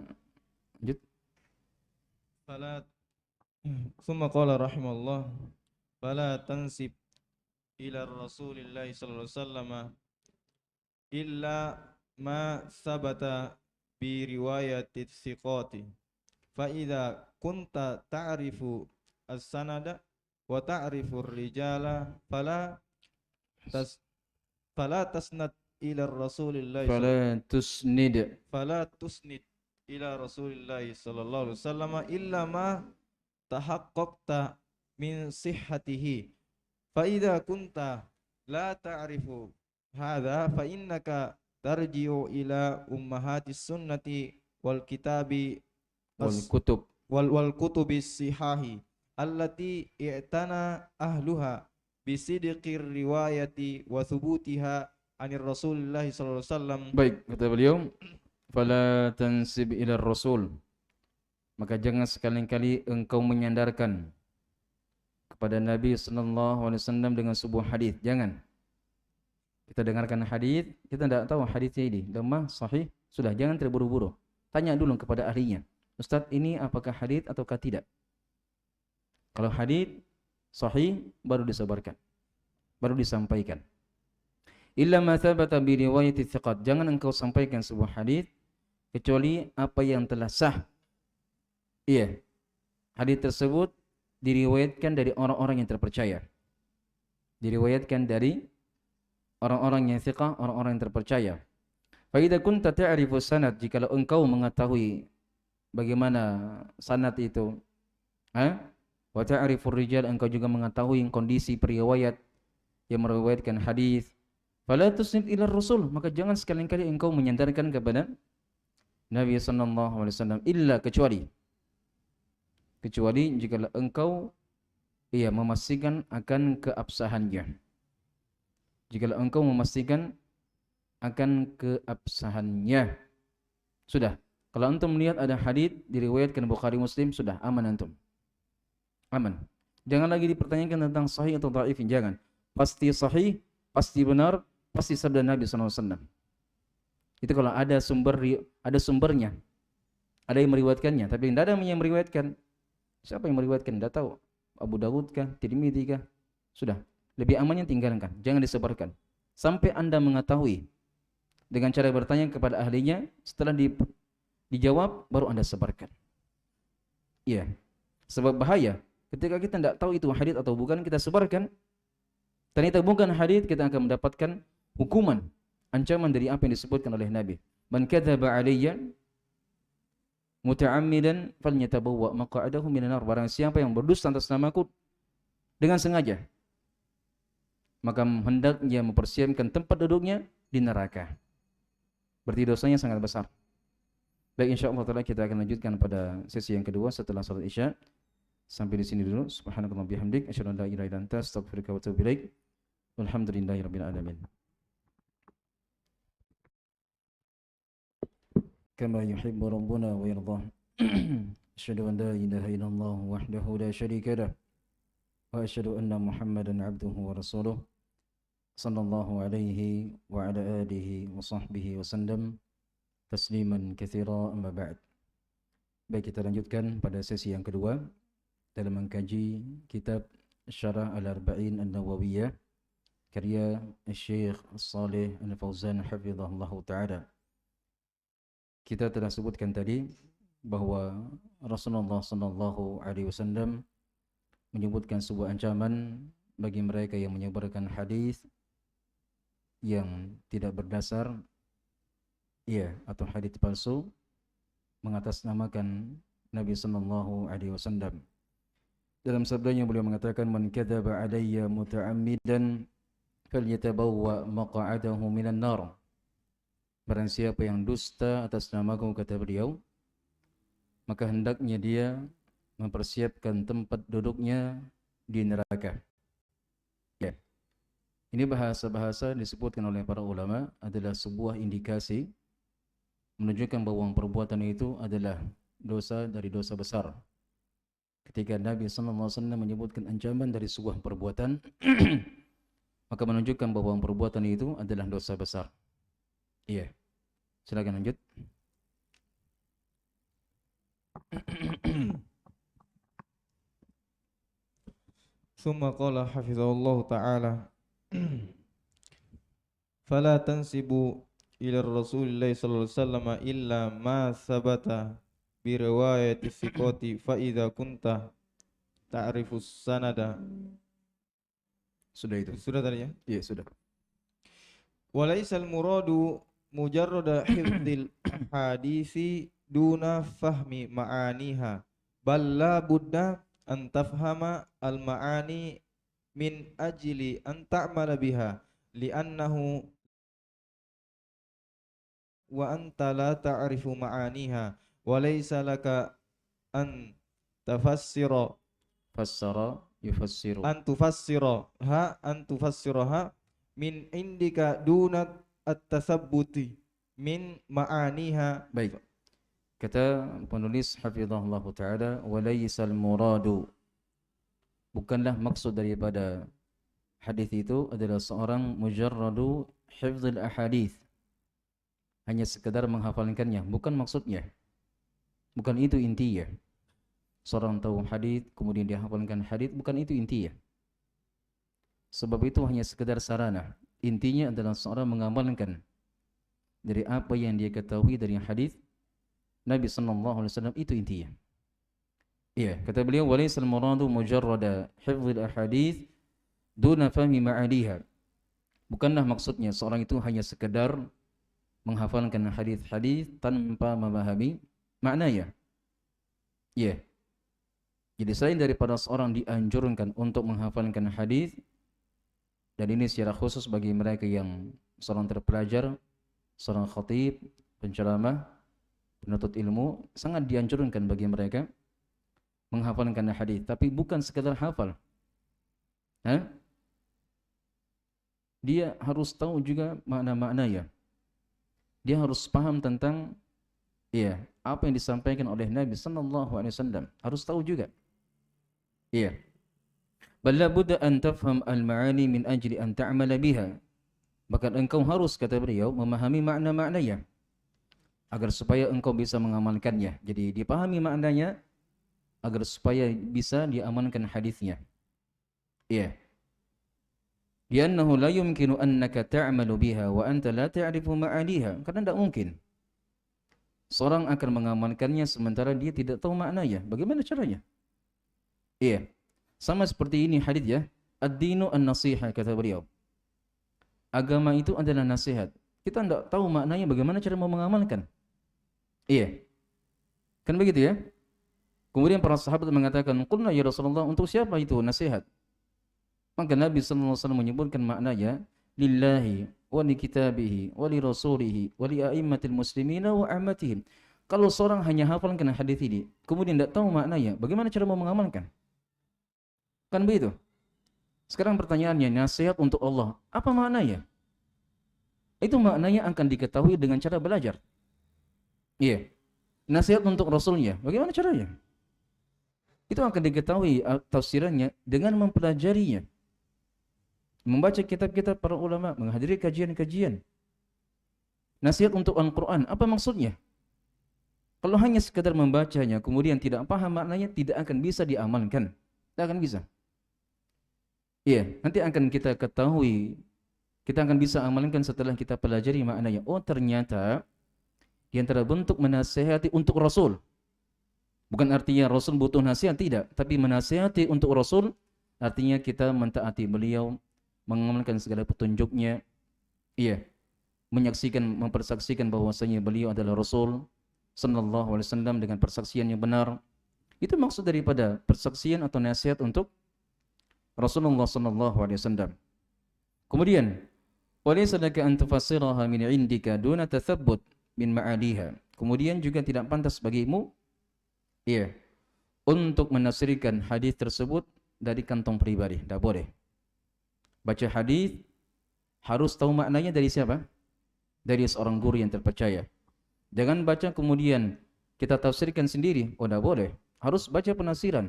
Summa qala rahimahullah, fala tansib ila Rasulillahi sallallahu alaihi wasallam illa ma sabata bi riwayati thiqati, fa idza kunta ta'rifu as-sanada wa ta'rifu ar-rijala fala tasnad ila Rasulillahi fala tusnid ila Rasulillahi sallallahu alaihi wasallam illa ma tahaqqaqta min sihhatihi, fa idza kunta la ta'rifu hadha fa innaka tarji'u ila ummahatis sunnati wal kitabi wal kutubi sihahi allati i'tana ahluha bisidqir riwayati wa thubutiha anir Rasulillah sallallahu alaihi wasallam. Baik, kata beliau, fala tansib ila Rasul, Maka jangan sekali-kali engkau menyandarkan kepada Nabi sallallahu alaihi wasallam dengan sebuah hadis. Jangan. Kita dengarkan hadis, kita tidak tahu hadisnya ini lemah, sahih, sudah jangan terburu-buru. Tanya dulu kepada ahlinya. Ustaz, ini apakah hadis ataukah tidak? Kalau hadis sahih baru disebarkan, baru disampaikan. Illa ma thabata bi riwayati thiqat. Jangan engkau sampaikan sebuah hadis kecuali apa yang telah sah. Iya. Hadis tersebut diriwayatkan dari orang-orang yang terpercaya. Diriwayatkan dari orang-orang yang thiqah, orang-orang yang terpercaya. Fa idza kunta ta'rifu sanad, jikalau engkau mengetahui bagaimana sanad itu, wa ta'rifur rijal, engkau juga mengetahui kondisi periwayat yang meriwayatkan hadis, fala tusnid ila rasul, maka jangan sekali-kali engkau menyandarkan kepada Nabi sallallahu alaihi wasallam, illa kecuali jika engkau memastikan akan keabsahannya. Jika engkau memastikan akan keabsahannya, sudah. Kalau antum melihat ada hadis diriwayatkan Bukhari Muslim, sudah aman antum. Aman. Jangan lagi dipertanyakan tentang sahih atau dhaif, jangan. Pasti sahih, pasti benar, pasti sabda Nabi sallallahu alaihi wasallam. Itu kalau ada sumbernya. Ada yang meriwayatkannya, tapi tidak ada yang meriwayatkan. Siapa yang meriwayatkan? Tidak tahu. Abu Dawud kah? Tirmidzi kah? Sudah. Lebih amannya tinggalkan, jangan disebarkan. Sampai Anda mengetahui dengan cara bertanya kepada ahlinya, setelah dijawab baru Anda sebarkan. Iya. Sebab bahaya ketika kita tidak tahu itu hadis atau bukan, kita sebarkan. Ternyata bukan hadis, kita akan mendapatkan hukuman, ancaman dari apa yang disebutkan oleh Nabi. Man kadzaba alayya muta'ammidan falyatabawwa maq'adahu minan nar. Barang siapa yang berdusta atas namaku dengan sengaja, maka hendaknya mempersiapkan tempat duduknya di neraka. Berarti dosanya sangat besar. Baik, insyaallah taala kita akan lanjutkan pada sesi yang kedua setelah salat Isya. Sampai di sini dulu. Subhanallahi bihamdik, asyhadu an la ilaha illa anta, astaghfiruka wa atubu ilaik. Walhamdulillahirabbil alamin. Kama yuhibbu rabbuna wa yardah. Asyhadu an la ilaha illallah wahdahu la syarika lah. Wa asyhadu anna Muhammadan abduhu wa rasuluh. Sallallahu alaihi wa ala alihi wa sahbihi wa sallam tasliman katsira, amma ba'd. Baik, kita lanjutkan pada sesi yang kedua dalam mengkaji kitab Syarah Al-Arba'in An-Nawawiyah karya Syekh Shalih Al-Fauzan hafizahullah taala. Kita telah sebutkan tadi bahwa Rasulullah sallallahu alaihi wasallam menyebutkan sebuah ancaman bagi mereka yang menyebarkan hadis yang tidak berdasar, atau hadis palsu, mengatasnamakan Nabi sallallahu alaihi wasallam. Dalam sabdanya beliau mengatakan, man kadzaba alayya muta'ammidan falyatabawwa maq'adahu minan nar. Barang siapa yang dusta atas namaku, kata beliau, maka hendaknya dia mempersiapkan tempat duduknya di neraka. Ini bahasa-bahasa disebutkan oleh para ulama adalah sebuah indikasi menunjukkan bahwa perbuatan itu adalah dosa dari dosa besar. Ketika Nabi SAW menyebutkan ancaman dari sebuah perbuatan, maka menunjukkan bahwa perbuatan itu adalah dosa besar. Iya. Silakan lanjut. Summa qala hafizahullah ta'ala fala tansibu ila Rasulillah sallallahu alaihi wasallam illa ma sabata bi riwayati thiqati fa idza kunta ta'rifus sanada. Sudah itu. Sudah tadi ya? Iya, sudah. Walaisal muradu mujarrada hifdzil hadisi duna fahmi ma'aniha, bal la budda an tafhama al ma'ani min ajli an ta'mala biha li'annahu wa anta la ta'rifu ma'aniha wa laysa laka an tafassira Fassara yufassiru. an tufassiraha min indika duna at-tasabbuti min ma'aniha. Baik. Kata penulis hafizahullah taala, walaysal muradu, bukanlah maksud daripada hadis itu adalah seorang mujarradu hifdzil ahadits, hanya sekedar menghafalkannya, bukan maksudnya. Bukan itu intinya. Seorang tahu hadis kemudian dia hafalkan hadis, bukan itu intinya. Sebab itu hanya sekedar sarana. Intinya adalah seorang mengamalkan dari apa yang dia ketahui dari hadis Nabi sallallahu alaihi wasallam, itu intinya. Iya, kata beliau, walaysal muradu mujarrada hifdzil ahadits duna fahmi ma'aniha. Bukanlah maksudnya seorang itu hanya sekedar menghafalkan hadis-hadis tanpa memahami maknanya. Iya. Jadi selain daripada seorang dianjurkan untuk menghafalkan hadis, dan ini secara khusus bagi mereka yang seorang terpelajar, seorang khatib, penceramah, penuntut ilmu, sangat dianjurkan bagi mereka menghafalkan hadis, tapi bukan sekadar hafal. Dia harus tahu juga makna-maknanya. Dia harus paham tentang apa yang disampaikan oleh Nabi sallallahu alaihi wasallam. Harus tahu juga. Bal la budda an tafham al-ma'ani min ajli an ta'mala biha. Bahkan engkau harus, kata beliau, memahami makna-maknanya agar supaya engkau bisa mengamalkannya. Jadi dipahami maknanya agar supaya bisa diamalkan hadisnya. Li'annahu la yumkinu annaka ta'malu biha wa anta la ta'rifu ma'aniha. Karena tidak mungkin seorang akan mengamalkannya sementara dia tidak tahu maknanya. Bagaimana caranya? Sama seperti ini hadis ya. Ad-dinu an-nasiha, kata beliau. Agama itu adalah nasihat. Kita tidak tahu maknanya, bagaimana cara mau mengamalkan? Kan begitu ya? Kemudian para sahabat mengatakan, qulna ya Rasulullah, untuk siapa itu nasihat? Maka Nabi sallallahu alaihi wasallam menyebutkan maknanya, lillahi wa li kitabihi wa li rasulihi wa li a'immatil muslimina wa ammatihim. Kalau seorang hanya hafalkan hadis ini, kemudian tidak tahu maknanya, bagaimana cara mau mengamalkan? Kan begitu. Sekarang pertanyaannya, nasihat untuk Allah, apa maknanya? Itu maknanya akan diketahui dengan cara belajar. Nasihat untuk Rasulnya, bagaimana caranya? Itu akan diketahui tafsirannya dengan mempelajarinya, membaca kitab-kitab para ulama, menghadiri kajian-kajian. Nasihat untuk Al-Quran, apa maksudnya? Kalau hanya sekadar membacanya, kemudian tidak paham maknanya, tidak akan bisa diamalkan. Tidak akan bisa. Nanti akan kita ketahui, kita akan bisa amalkan setelah kita pelajari maknanya. Oh, ternyata di antara bentuk menasihati untuk Rasul, bukan artinya Rasul butuh nasihat, tidak, tapi menasihati untuk Rasul artinya kita mentaati beliau, mengamalkan segala petunjuknya, menyaksikan, mempersaksikan bahwasanya beliau adalah Rasul sallallahu alaihi wasallam dengan persaksian yang benar. Itu maksud daripada persaksian atau nasihat untuk Rasulullah sallallahu alaihi wasallam. Kemudian, walaysa laka an tufassiraha min indika duna tathabbut min ma'aliha. Kemudian juga tidak pantas bagimu untuk menafsirkan hadis tersebut dari kantong pribadi. Tidak boleh. Baca hadis harus tahu maknanya dari siapa? Dari seorang guru yang terpercaya. Jangan baca kemudian kita tafsirkan sendiri. Oh, tidak boleh. Harus baca penafsiran.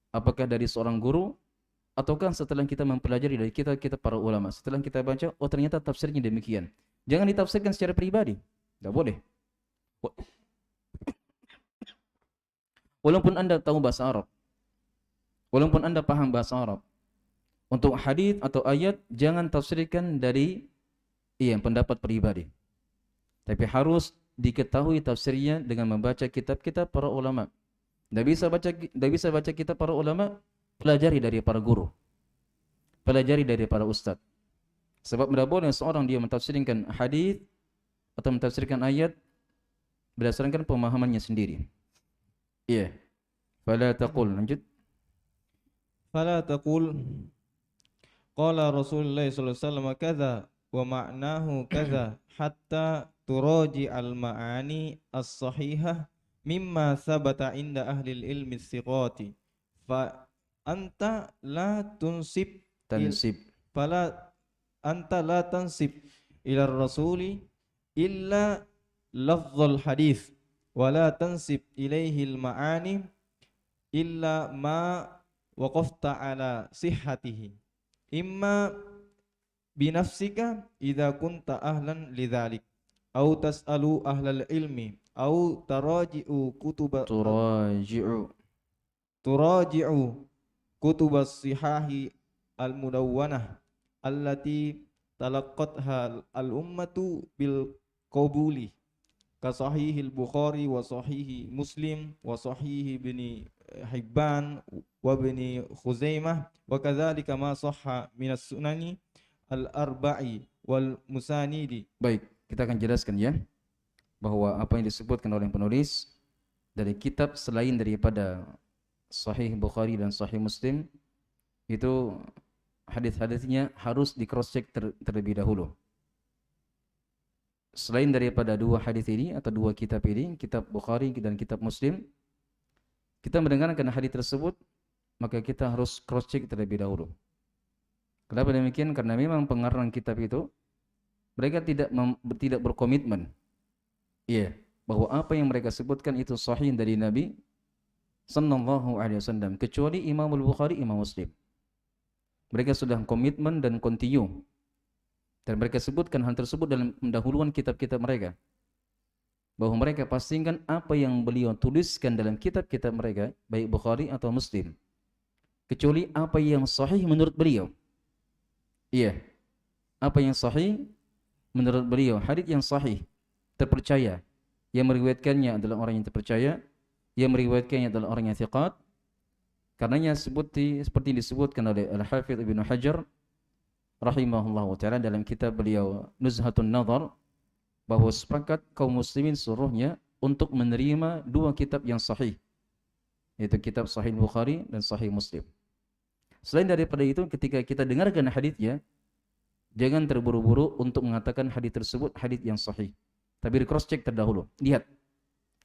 Apakah dari seorang guru ataukah setelah kita mempelajari dari kita para ulama. Setelah kita baca, oh ternyata tafsirnya demikian. Jangan ditafsirkan secara pribadi. Tidak boleh. Walaupun Anda tahu bahasa Arab, walaupun Anda paham bahasa Arab, untuk hadis atau ayat jangan tafsirkan dari pendapat pribadi. Tapi harus diketahui tafsirnya dengan membaca kitab-kitab para ulama. Tidak bisa baca kitab para ulama, pelajari dari para guru, pelajari dari para ustaz. Sebab tidak boleh seorang dia mentafsirkan hadis atau mentafsirkan ayat berdasarkan pemahamannya sendiri. Fala taqul, lanjut. Fala taqul qala Rasulullah sallallahu alaihi wasallam kadza wa ma'nahu kadza hatta turaji al-ma'ani as-sahihah mimma sabata inda ahli ilmi as-siqati fa anta la tansib ila rasuli illa lafzul hadis ولا تنسب إليه المعاني إلا ما وقفت على صحته إما بنفسك إذا كنت أهلا لذلك أو تسأل أهل العلم أو تراجع تراجع كتب الصحاح المدونة التي تلقتها الأمة بالقبول كصحيح البخاري وصحيح مسلم وصحيح ابن حبان وابن خزيمة وكذلك ما صح من السنن الأربع والمسانيد. Baik, kita akan jelaskan ya bahwa apa yang disebutkan oleh penulis dari kitab selain daripada Sahih Bukhari dan Sahih Muslim itu hadis-hadisnya harus di cross check terlebih dahulu. Selain daripada dua hadis ini atau dua kitab ini, kitab Bukhari dan kitab Muslim, kita mendengarkan hadis tersebut, maka kita harus cross check terlebih dahulu. Kenapa demikian? Karena memang pengarang kitab itu mereka tidak berkomitmen, bahwa apa yang mereka sebutkan itu sahih dari Nabi sallallahu alaihi wasallam, kecuali Imam Al-Bukhari, Imam Muslim. Mereka sudah komitmen dan continue, dan mereka sebutkan hal tersebut dalam pendahuluan kitab-kitab mereka, bahwa mereka pastikan apa yang beliau tuliskan dalam kitab-kitab mereka, baik Bukhari atau Muslim, kecuali apa yang sahih menurut beliau. Apa yang sahih menurut beliau, hadis yang sahih, terpercaya, yang meriwayatkannya adalah orang yang terpercaya, yang meriwayatkannya adalah orang yang thiqat. Karenanya seperti disebutkan oleh Al-Hafidz Ibnu Hajar rahimahullahu taala dalam kitab beliau Nuzhatun Nazar, bahwa sepakat kaum muslimin seluruhnya untuk menerima dua kitab yang sahih, yaitu kitab Sahih Bukhari dan Sahih Muslim. Selain daripada itu, ketika kita dengarkan hadisnya, jangan terburu-buru untuk mengatakan hadis tersebut hadis yang sahih, tapi di cross check terdahulu, lihat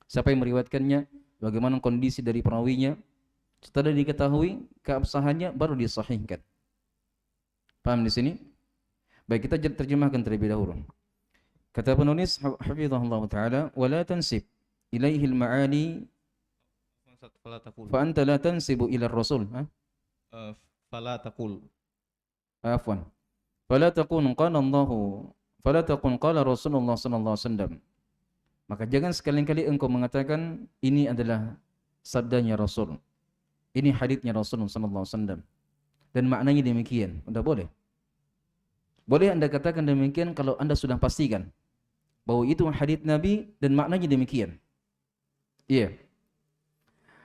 siapa yang meriwayatkannya, bagaimana kondisi dari perawinya. Setelah diketahui keabsahannya, baru disahihkan. Paham di sini? Baik, kita terjemahkan terlebih dahulu. Kata penulis hafizahullah taala, wala tansib ilaihi al-ma'ani fa anta la tansibu ila ar-rasul. Fala taqul. Afwan. Fala taqul qala Allah, fala taqul qala Rasulullah sallallahu alaihi wasallam. Maka jangan sekali-kali engkau mengatakan ini adalah sabdanya Rasul, ini haditsnya Rasulullah sallallahu alaihi wasallam, dan maknanya demikian. Tidak boleh. Boleh Anda katakan demikian kalau Anda sudah pastikan bahwa itu hadits Nabi dan maknanya demikian.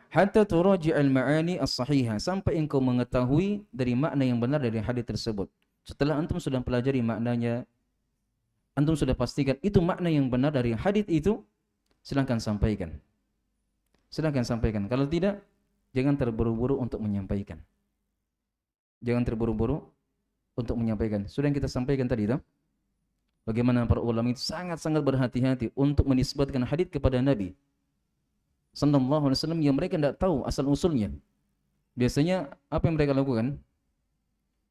Hatta turaji'al ma'ani as-sahihah, sampai engkau mengetahui dari makna yang benar dari hadis tersebut. Setelah antum sudah pelajari maknanya, antum sudah pastikan itu makna yang benar dari hadis itu, silakan sampaikan. Silakan sampaikan. Kalau tidak, jangan terburu-buru untuk menyampaikan. Jangan terburu-buru untuk menyampaikan. Sudah yang kita sampaikan tadi, bagaimana para ulama itu sangat-sangat berhati-hati untuk menisbatkan hadis kepada Nabi sallallahu alaihi wasallam yang mereka tidak tahu asal usulnya. Biasanya apa yang mereka lakukan?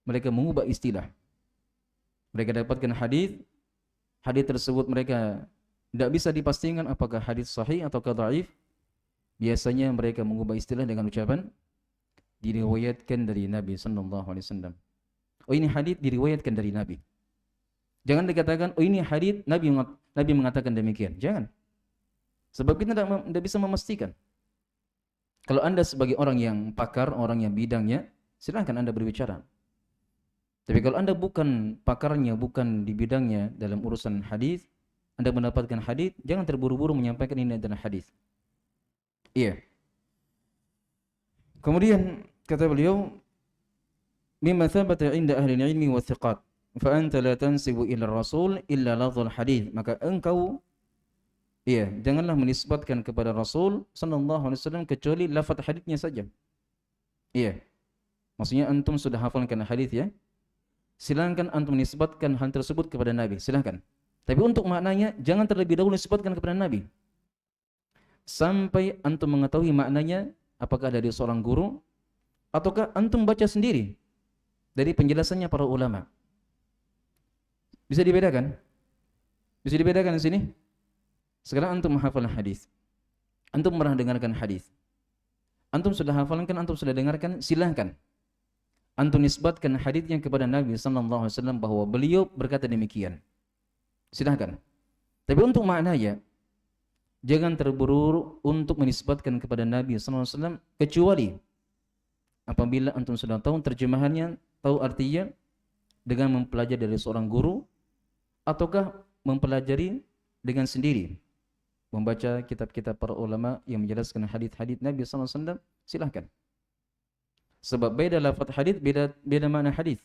Mereka mengubah istilah. Mereka dapatkan hadis tersebut mereka tidak bisa dipastikan apakah hadis sahih atau dhaif. Biasanya mereka mengubah istilah dengan ucapan diriwayatkan dari Nabi sallallahu alaihi wasallam. Oh, ini hadis diriwayatkan dari Nabi. Jangan dikatakan oh ini hadis Nabi mengatakan demikian. Jangan. Sebab kita tidak bisa memastikan. Kalau Anda sebagai orang yang pakar, orang yang bidangnya, silakan Anda berbicara. Tapi kalau Anda bukan pakarnya, bukan di bidangnya dalam urusan hadis, Anda mendapatkan hadis, jangan terburu-buru menyampaikan ini adalah hadis. Kemudian kata beliau, mimma thabata 'inda ahli al-'ilmi wa thiqat, fa anta la tansibu ila ar-rasul illa lafdhul hadis. Maka engkau janganlah menisbatkan kepada Rasul sallallahu alaihi wasallam kecuali lafaz hadisnya saja. Maksudnya antum sudah hafalkan hadis ya. Silakan antum menisbatkan hal tersebut kepada Nabi, silakan. Tapi untuk maknanya jangan terlebih dahulu nisbatkan kepada Nabi. Sampai antum mengetahui maknanya apakah dari seorang guru ataukah antum baca sendiri dari penjelasannya para ulama. Bisa dibedakan? Bisa dibedakan di sini? Sekarang antum menghafal hadis. Antum pernah dengarkan hadis, antum sudah hafalkan, antum sudah dengarkan, silahkan antum nisbatkan hadisnya kepada Nabi sallallahu alaihi wasallam bahwa beliau berkata demikian. Silahkan. Tapi untuk maknanya jangan terburu-buru untuk menisbatkan kepada Nabi sallallahu alaihi wasallam kecuali apabila antum sudah tahu terjemahannya, tahu artinya dengan mempelajari dari seorang guru ataukah mempelajari dengan sendiri. Membaca kitab-kitab para ulama yang menjelaskan hadis-hadis Nabi sallallahu alaihi wasallam, silahkan. Sebab beda lafaz hadis, beda makna hadis.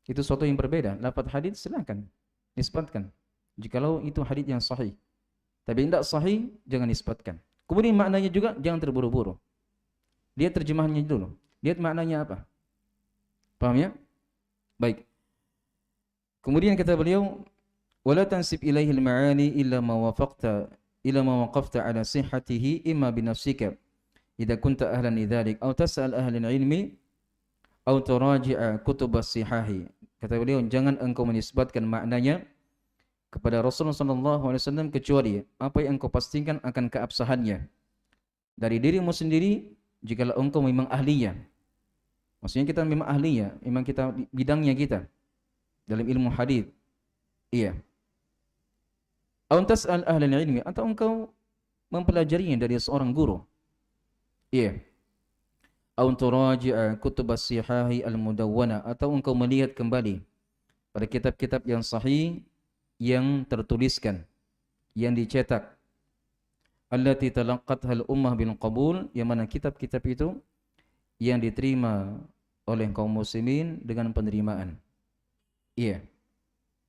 Itu suatu yang berbeda. Lafaz hadis silahkan nisbatkan jikalau itu hadis yang sahih. Tapi tidak sahih jangan nisbatkan. Kemudian maknanya juga jangan terburu-buru. Lihat terjemahannya dulu. Lihat maknanya apa. Paham ya? Baik. Kemudian kata beliau, wala tansib ilaihi al-ma'ani illa ma waqafta ala sihhatihi imma bi nafsika idza kunta ahlan lidzalik aw tas'al ahlan ilmi aw turaji'a kutub as-sihahi. Kata beliau, jangan engkau menisbatkan maknanya kepada Rasulullah sallallahu alaihi wasallam kecuali apa yang engkau pastikan akan keabsahannya dari dirimu sendiri jikalau engkau memang ahlinya. Maksudnya kita memang ahlinya, memang kita bidangnya kita dalam ilmu hadis. Iya. Aw tas'al ahlan ilmi, atau engkau mempelajarinya dari seorang guru. Iya. Aw turaji'a kutub as-sihahi al-mudawwana, atau engkau melihat kembali pada kitab-kitab yang sahih yang tertuliskan, yang dicetak. Allati talaqqatha al-ummah bil qabul, yang mana kitab-kitab itu yang diterima oleh kaum muslimin dengan penerimaan. Iya.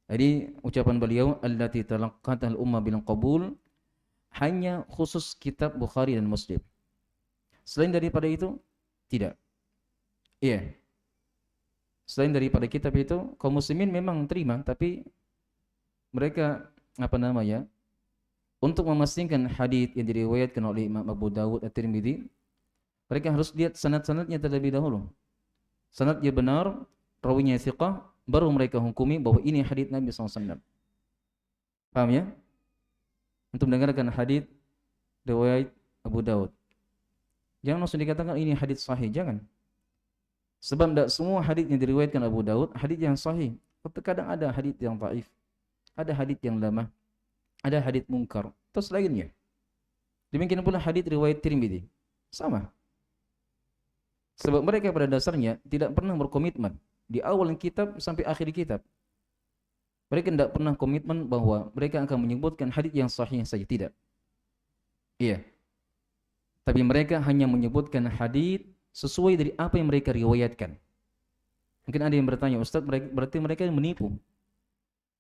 Jadi ucapan beliau allati talaqqatha al-ummah bil qabul hanya khusus kitab Bukhari dan Muslim. Selain daripada itu tidak. Iya. Selain daripada kitab itu kaum muslimin memang terima, tapi mereka untuk memastikan hadis yang diriwayatkan oleh Imam Abu Dawud At-Tirmidzi, mereka harus lihat sanad-sanadnya terlebih dahulu. Sanadnya benar, rawinya thiqah, baru mereka hukumi bahwa ini hadis Nabi SAW. Paham ya? Untuk mendengarkan hadis riwayat Abu Dawud, jangan langsung dikatakan ini hadis sahih, jangan. Sebab tidak semua hadis yang diriwayatkan Abu Dawud hadis yang sahih. Terkadang ada hadis yang dhaif, ada hadis yang lemah, ada hadis munkar, terus lainnya. Demikian pula hadis riwayat Tirmidzi, sama. Sebab mereka pada dasarnya tidak pernah berkomitmen di awal kitab sampai akhir kitab. Mereka tidak pernah komitmen bahwa mereka akan menyebutkan hadis yang sahih saja, tidak. Iya. Tapi mereka hanya menyebutkan hadis sesuai dari apa yang mereka riwayatkan. Mungkin ada yang bertanya, Ustaz, berarti mereka menipu.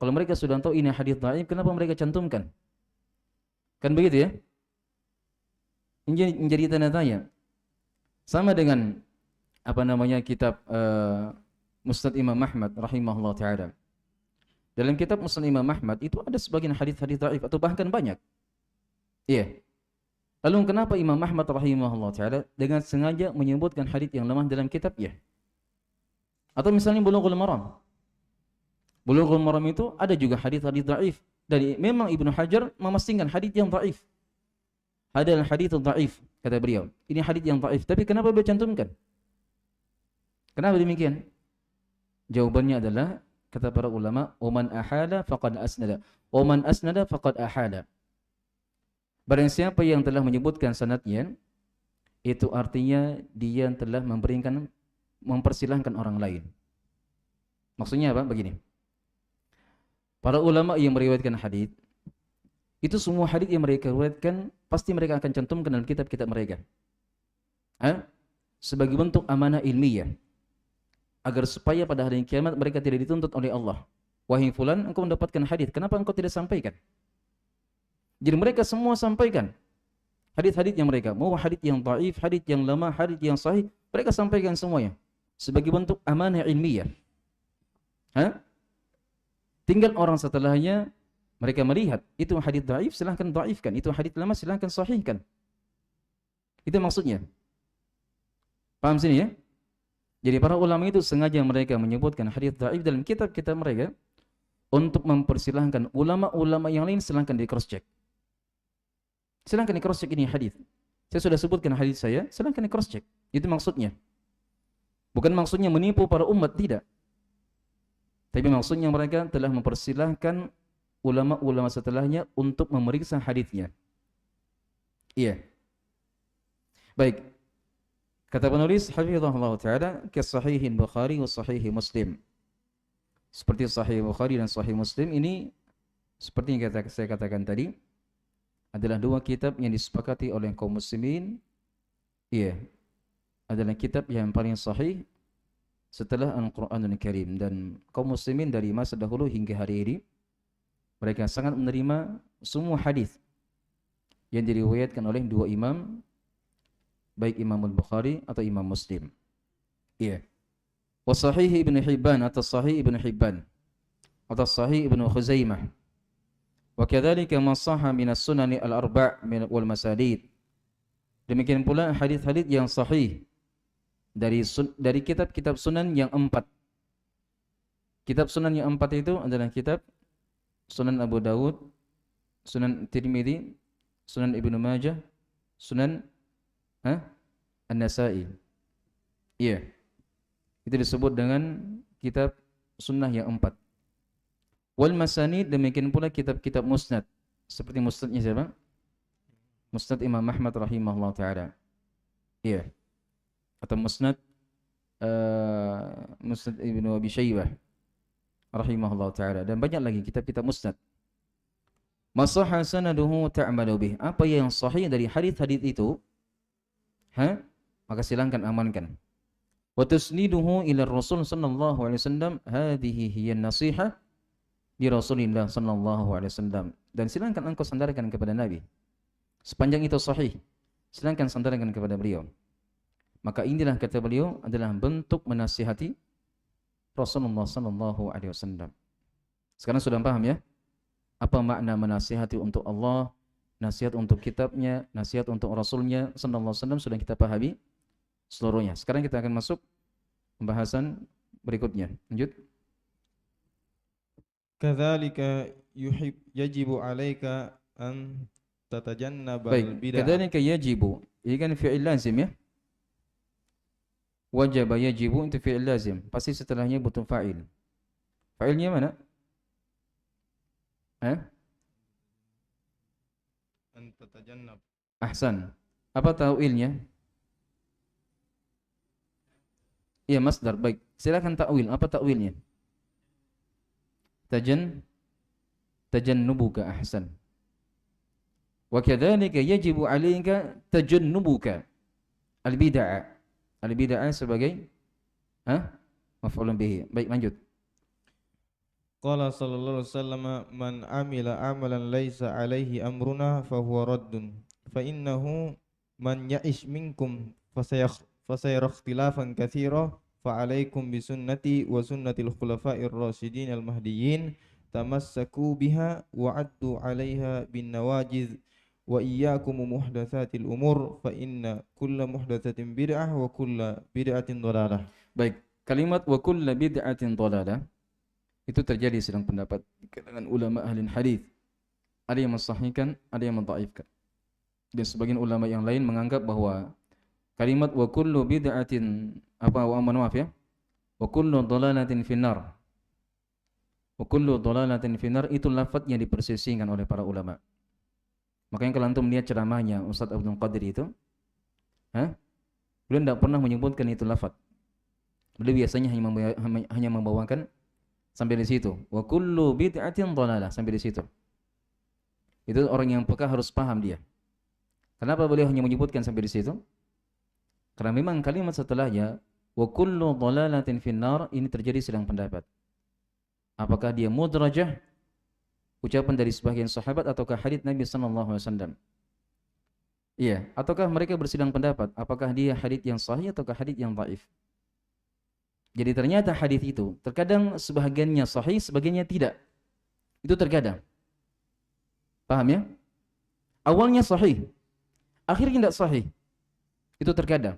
Kalau mereka sudah tahu ini hadis dhaif, kenapa mereka cantumkan? Kan begitu ya? Ini menjadi tanda tanya. Sama dengan kitab Musnad Imam Ahmad rahimahullah ta'ala. Dalam kitab Musnad Imam Ahmad itu ada sebagian hadis-hadis dhaif atau bahkan banyak. Iya. Lalu kenapa Imam Ahmad rahimahullah ta'ala dengan sengaja menyebutkan hadis yang lemah dalam kitabnya? Atau misalnya Bulughul Maram. Bulughul Maram itu ada juga hadis-hadis dhaif. Dan memang Ibnu Hajar memastikan hadis yang dhaif. Hadal hadits dhaif, kata beliau. Ini hadis yang dhaif, tapi kenapa beliau cantumkan? Kenapa demikian? Jawabannya adalah kata para ulama, "Oman ahala faqad asnada, oman asnada faqad ahala." Barang siapa yang telah menyebutkan sanadnya, itu artinya dia telah mempersilahkan orang lain. Maksudnya apa? Begini. Para ulama yang meriwayatkan hadis, itu semua hadis yang mereka riwayatkan pasti mereka akan cantumkan dalam kitab-kitab mereka. Sebagai bentuk amanah ilmiah, agar supaya pada hari kiamat mereka tidak dituntut oleh Allah. Wahai fulan, engkau mendapatkan hadis, kenapa engkau tidak sampaikan? Jadi mereka semua sampaikan hadis-hadis yang mereka, mau hadis yang dhaif, hadis yang lemah, hadis yang sahih, mereka sampaikan semuanya sebagai bentuk amanah ilmiah. Tinggal orang setelahnya mereka melihat itu hadis dhaif, silahkan dhaifkan, itu hadis lemah, silahkan sahihkan. Itu maksudnya. Paham sini ya? Jadi para ulama itu sengaja mereka menyebutkan hadis dhaif dalam kitab-kitab mereka untuk mempersilahkan ulama-ulama yang lain silahkan di cross check. Silahkan di cross check ini hadis. Saya sudah sebutkan hadis saya, silahkan di cross check. Itu maksudnya. Bukan maksudnya menipu para umat, tidak. Tapi maksudnya mereka telah mempersilahkan ulama-ulama setelahnya untuk memeriksa hadisnya. Iya. Baik. Kata penulis hafizahullah taala, ke sahih Bukhari wa sahih Muslim. Seperti sahih Bukhari dan sahih Muslim ini seperti yang saya katakan tadi adalah dua kitab yang disepakati oleh kaum muslimin. Iya. Adalah kitab yang paling sahih setelah Al-Qur'anul Karim, dan kaum muslimin dari masa dahulu hingga hari ini mereka sangat menerima semua hadis yang diriwayatkan oleh dua imam, baik Imam Al-Bukhari atau Imam Muslim. Iya. Wa sahih Ibnu Hibban atau sahih Ibnu Hibban atau sahih Ibnu Khuzaimah. Wa kadzalika ma sahha min as-sunan al-arba' wal masanid. Demikian pula hadis-hadis yang sahih dari kitab-kitab sunan yang 4. Kitab sunan yang 4 itu adalah kitab Sunan Abu Dawud, Sunan Tirmidzi, Sunan Ibnu Majah, Sunan An-Nasa'i. Iya. Itu disebut dengan kitab sunnah yang 4. Wal masanid, demikian pula kitab-kitab musnad. Seperti musnadnya siapa? Musnad Imam Ahmad rahimahullah ta'ala. Iya. Atau musnad Musnad Ibnu Abi Syaibah rahimahullah ta'ala, dan banyak lagi kitab-kitab musnad. Masahha sanaduhu ta'malu bih. Apa yang sahih dari hadis-hadis itu, maka silakan amankan. Wa tusniduhu ila Rasul sallallahu alaihi wasallam, hadhihi hiya an-nasihah di Rasulillah sallallahu alaihi wasallam. Dan silakan engkau sandarkan kepada Nabi. Sepanjang itu sahih, silakan sandarkan kepada beliau. Maka inilah, kata beliau, adalah bentuk menasihati Rasulullah sallallahu alaihi wasallam. Sekarang sudah paham ya? Apa makna menasihati untuk Allah, nasihat untuk kitabnya, nasihat untuk Rasulnya sallallahu alaihi wasallam, sudah kita pahami seluruhnya. Sekarang kita akan masuk pembahasan berikutnya. Lanjut. Kadzalika yajibu 'alaika an tatajannabal Baik, bid'ah. kadzalika yajibu. Ini kan fi'il lazim ya. Wajaba yajibu itu fi'il lazim. Pasti setelahnya butuh fa'il. Fa'ilnya mana? An tatajannab. Ahsan. Apa ta'wilnya? Iya, masdar. Baik. Silakan ta'wil. Apa ta'wilnya? Tajannubuka. Ahsan. Wa kadzalika yajibu 'alaika tajannubuka al-bid'ah. Al-bid'ah sebagai maf'ulun bihi. Baik, lanjut. Qala sallallahu alaihi wasallam, man amila amalan laisa alaihi amruna fahuwa raddun. Fa innahu man ya'ish minkum fasayara ikhtilafan katsira fa alaikum bi sunnati wa sunnatil khulafa'ir rasyidin al mahdiyyin tamassaku biha wa 'addu 'alaiha bin nawajiz wa iyyakum muhdatsatil umur fa inna kulla muhdatsatin bid'ah wa kulla bid'atin dhalalah. Baik, kalimat wa kullu bid'atin dhalalah itu terjadi sedang pendapat dengan ulama ahli hadis. Ada yang mensahihkan, ada yang mendhaifkan. Dan sebagian ulama yang lain menganggap bahwa kalimat wa kullu bid'atin wa kullu dhalalatin finnar. Wa kullu dhalalatin finnar itu lafaz yang dipersisihkan oleh para ulama. Makanya kalau antum lihat ceramahnya Ustaz Abdul Qadir itu, beliau tidak pernah menyebutkan itu lafaz. Beliau biasanya hanya membawakan sampai di situ. Wa kullu bid'atin dhalalah, sampai di situ. Itu orang yang peka harus paham dia. Kenapa beliau hanya menyebutkan sampai di situ? Karena memang kalimat setelahnya wa kullu dhalalatin finnar ini terjadi sedang pendapat. Apakah dia mudrajah, ucapan dari sebagian sahabat, ataukah hadits Nabi sallallahu alaihi wasallam? Iya, ataukah mereka bersidang pendapat apakah dia hadits yang sahih ataukah hadits yang dhaif? Jadi ternyata hadits itu terkadang sebahagiannya sahih, sebagiannya tidak. Itu terkadang. Paham ya? Awalnya sahih, akhirnya tidak sahih. Itu terkadang.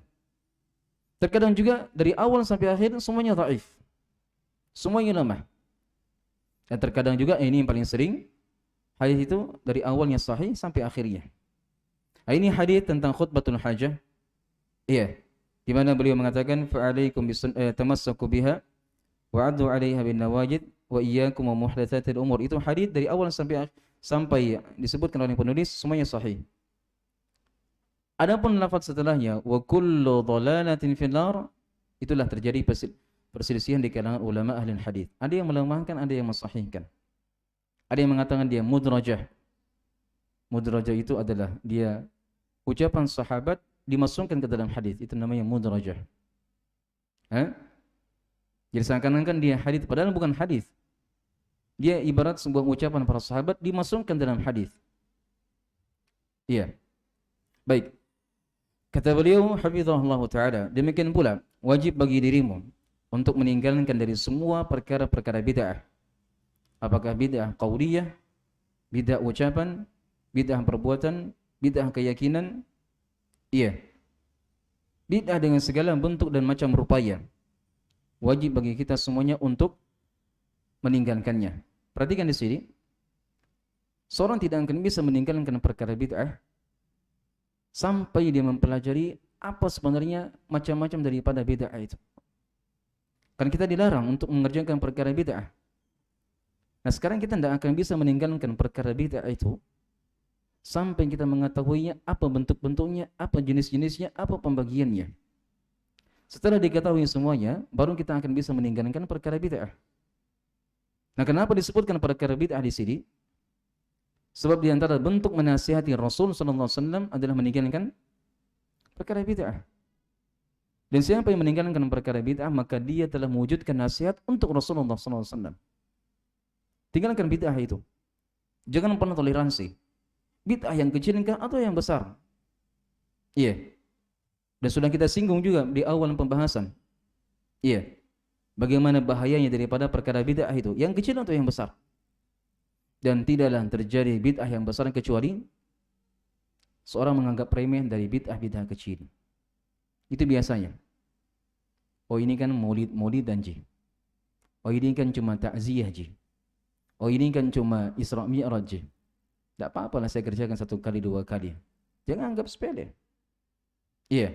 Terkadang juga dari awal sampai akhir semuanya dhaif. Semuanya lemah. Dan terkadang juga ini yang paling sering, hadis itu dari awalnya sahih sampai akhirnya. Ini hadis tentang khutbatul hajah. Iya. Di mana beliau mengatakan fa'alaikum tamassaku biha wa'addu 'alaiha bin nawajid wa iyyakum wa muhdatsatil umur. Itu hadis dari awal sampai disebutkan oleh penulis semuanya sahih. Adapun lafaz setelahnya wa kullu dhalalatin finnar, itulah terjadi perselisihan di kalangan ulama ahli hadis. Ada yang melemahkan, ada yang mensahihkan. Ada yang mengatakan dia mudrajah. Mudrajah itu adalah dia ucapan sahabat dimasukkan ke dalam hadis, itu namanya mudrajah. Jadi seakan-akan dia hadis padahal bukan hadis. Dia ibarat sebuah ucapan para sahabat dimasukkan dalam hadis. Iya. Baik. Kata beliau hafizahullah taala, demikian pula wajib bagi dirimu untuk meninggalkan dari semua perkara-perkara bid'ah. Apakah bid'ah qauliyah, bid'ah ucapan, bid'ah perbuatan, bid'ah keyakinan? Iya. Bid'ah dengan segala bentuk dan macam rupanya. Wajib bagi kita semuanya untuk meninggalkannya. Perhatikan di sini. Seorang tidak akan bisa meninggalkan perkara bid'ah sampai dia mempelajari apa sebenarnya macam-macam daripada bid'ah itu. Kan kita dilarang untuk mengerjakan perkara bid'ah. Nah, sekarang kita tidak akan bisa meninggalkan perkara bid'ah itu sampai kita mengetahuinya, apa bentuk-bentuknya, apa jenis-jenisnya, apa pembagiannya. Setelah diketahui semuanya, baru kita akan bisa meninggalkan perkara bid'ah. Nah, kenapa disebutkan perkara bid'ah di sini? Sebab di antara bentuk menasihati Rasul sallallahu alaihi wasallam adalah meninggalkan perkara bid'ah. Dan siapa yang meninggalkan perkara bid'ah, maka dia telah mewujudkan nasihat untuk Rasulullah sallallahu alaihi wasallam. Tinggalkan bid'ah itu. Jangan pernah toleransi. Bid'ah yang kecil atau yang besar. Iya. Dan sudah kita singgung juga di awal pembahasan. Iya. Bagaimana bahayanya daripada perkara bid'ah itu, yang kecil atau yang besar. Dan tidaklah terjadi bid'ah yang besar kecuali seorang menganggap remeh dari bid'ah kecil. Itu biasanya. Oh, ini kan maulid dan ji. Oh, ini kan cuma takziah ji. Oh, ini kan cuma Isra Mi'raj ji. Tidak apa-apa lah saya kerjakan 1 kali 2 kali. Jangan anggap sepele. Iya.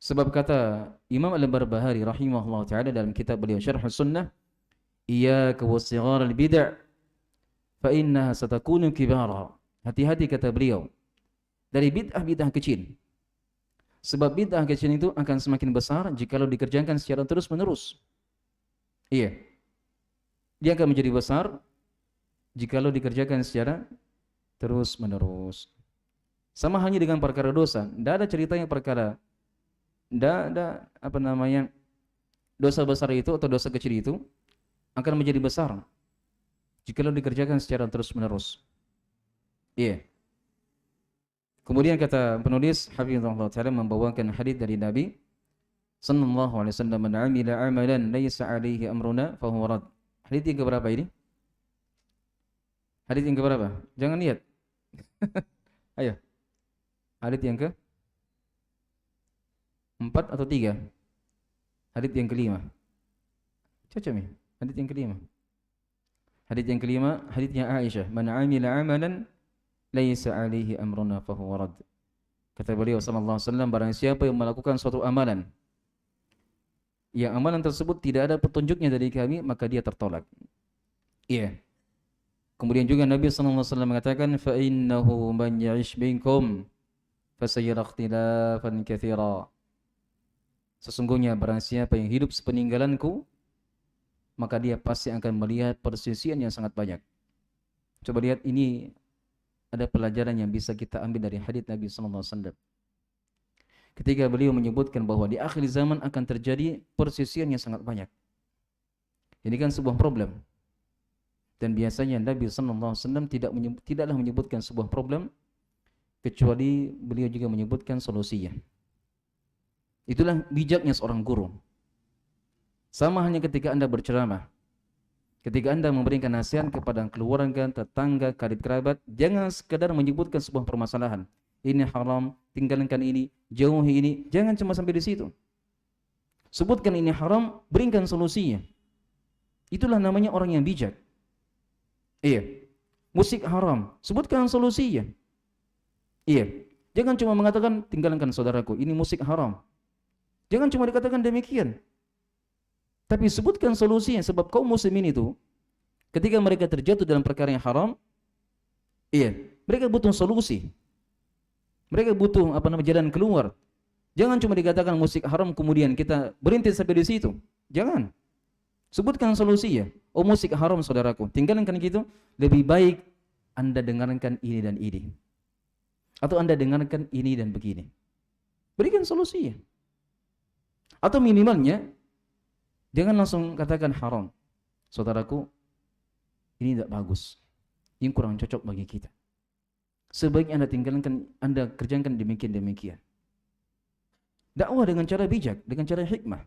Sebab kata Imam Al-Barbahari rahimahullah ta'ala dalam kitab beliau Syarh Sunnah, iyyaka was-sighar al-bid'ah fa innaha satakunu kibara. Hati-hati kata beliau dari bid'ah kecil. Sebab bid'ah kecil itu akan semakin besar jikalau dikerjakan secara terus-menerus. Iya. Dia akan menjadi besar jikalau dikerjakan secara terus-menerus. Sama halnya dengan perkara dosa. Tidak ada ceritanya perkara, tidak ada dosa besar itu atau dosa kecil itu akan menjadi besar jikalau dikerjakan secara terus-menerus. Iya. Kemudian kata penulis hafizahullah ta'ala membawakan hadis dari Nabi sallallahu alaihi wasallam, "Man 'amila 'amalan laisa 'alaihi amruna fa huwa rad." Hadis yang keberapa ini? Hadis yang keberapa? Jangan lihat. Ayo. Hadis yang ke 4 atau 3? Hadis yang kelima. Cocok nih. Hadis yang kelima. Hadis yang kelima, hadisnya Aisyah, "Man 'amila 'amalan laisa 'alaihi amruna fa huwa rad." Kata beliau sallallahu alaihi wasallam, barang siapa yang melakukan suatu amalan yang amalan tersebut tidak ada petunjuknya dari kami, maka dia tertolak. Iya. Kemudian juga Nabi sallallahu alaihi wasallam mengatakan, "Fa innahu man ya'ish minkum fasayara ikhtilafan katsira." Sesungguhnya barang siapa yang hidup sepeninggalanku, maka dia pasti akan melihat perselisihan yang sangat banyak. Coba lihat, ini ada pelajaran yang bisa kita ambil dari hadis Nabi sallallahu alaihi wasallam. Ketika beliau menyebutkan bahwa di akhir zaman akan terjadi perselisihan yang sangat banyak. Ini kan sebuah problem. Dan biasanya Nabi sallallahu alaihi wasallam tidaklah menyebutkan sebuah problem kecuali beliau juga menyebutkan solusinya. Itulah bijaknya seorang guru. Sama halnya ketika Anda berceramah. Ketika Anda memberikan nasihat kepada keluarga, tetangga, karib kerabat, jangan sekadar menyebutkan sebuah permasalahan. Ini haram, tinggalkan ini, jauhi ini. Jangan cuma sampai di situ. Sebutkan ini haram, berikan solusinya. Itulah namanya orang yang bijak. Iya. Musik haram, sebutkan solusinya. Iya. Jangan cuma mengatakan tinggalkan saudaraku, ini musik haram. Jangan cuma dikatakan demikian. Tapi sebutkan solusinya, sebab kaum muslimin itu ketika mereka terjatuh dalam perkara yang haram, iya, mereka butuh solusi. Mereka butuh jalan keluar. Jangan cuma dikatakan musik haram kemudian kita berhenti sampai di situ. Jangan. Sebutkan solusinya. Oh, musik haram saudaraku, tinggalkan gitu. Lebih baik Anda dengarkan ini dan ini. Atau Anda dengarkan ini dan begini. Berikan solusinya. Atau minimalnya jangan langsung katakan haram. Saudaraku, ini tidak bagus. Ini kurang cocok bagi kita. Sebaiknya Anda tinggalkan, Anda kerjakan demikian-demikian. Dakwah dengan cara bijak, dengan cara hikmah.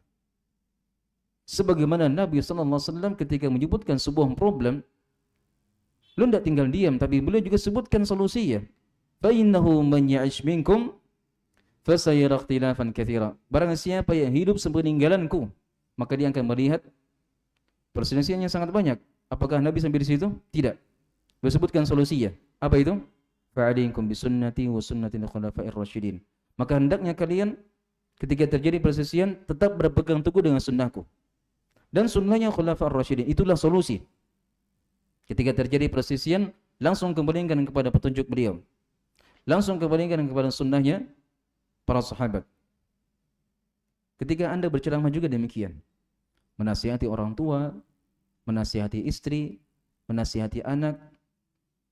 Sebagaimana Nabi SAW ketika menyebutkan sebuah problem, beliau tidak tinggal diam, tapi beliau juga sebutkan solusinya. فَإِنَّهُ مَنْ يَعِشْ مِنْكُمْ فَسَيَرَى اخْتِلَافًا كَثِيرًا. Barang siapa yang hidup sepeninggalanku, maka dia akan melihat perselisihan yang sangat banyak. Apakah Nabi sampai di situ? Tidak. Beliau sebutkan solusinya. Apa itu? فَعَلَيْكُمْ بِسُنَّتِي وَسُنَّةِ الْخُلَفَاءِ الرَّاشِدِينَ. Maka hendaknya kalian ketika terjadi perselisihan tetap berpegang teguh dengan sunnahku dan sunnahnya khulafa ar-rasyidin. Itulah solusi. Ketika terjadi perselisihan, langsung kembalikan kepada petunjuk beliau. Langsung kembalikan kepada sunnahnya para sahabat. Ketika Anda berceramah juga demikian. Menasihati orang tua, menasihati istri, menasihati anak.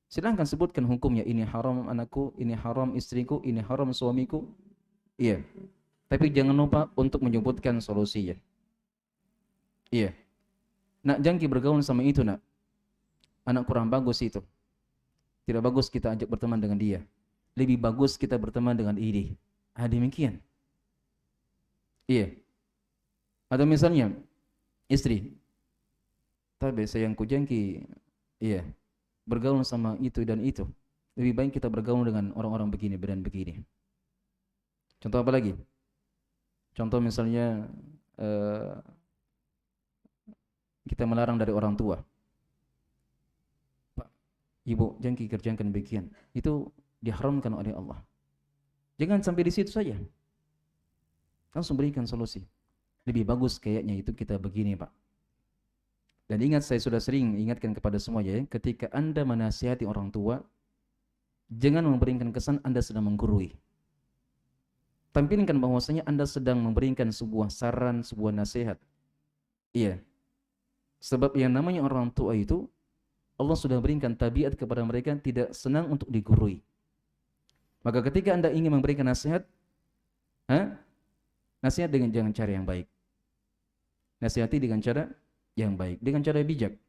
Silahkan sebutkan hukumnya. Ini haram anakku, ini haram istriku, ini haram suamiku. Iya. Tapi jangan lupa untuk menyebutkan solusinya. Iya. Nak jangki bergaul sama itu nak. Anak kurang bagus itu. Tidak bagus kita ajak berteman dengan dia. Lebih bagus kita berteman dengan ini. Demikian. Iya. Atau misalnya istri. Tapi sayangku jangki. Iya. Bergaul sama itu dan itu. Lebih baik kita bergaul dengan orang-orang begini dan begini. Contoh apa lagi? Contoh misalnya kita melarang dari orang tua. Pak, Ibu, jangki kerjakan demikian. Itu diharamkan oleh Allah. Jangan sampai di situ saja. Langsung berikan solusi. Lebih bagus kayaknya itu kita begini, Pak. Dan ingat, saya sudah sering ingatkan kepada semuanya, ketika Anda menasihati orang tua, jangan memberikan kesan Anda sedang menggurui. Tampilkan bahwasanya Anda sedang memberikan sebuah saran, sebuah nasihat. Iya. Sebab yang namanya orang tua itu, Allah sudah berikan tabiat kepada mereka tidak senang untuk digurui. Maka ketika Anda ingin memberikan nasihat, nasihat dengan cara yang baik. Nasihati dengan cara yang baik, dengan cara bijak.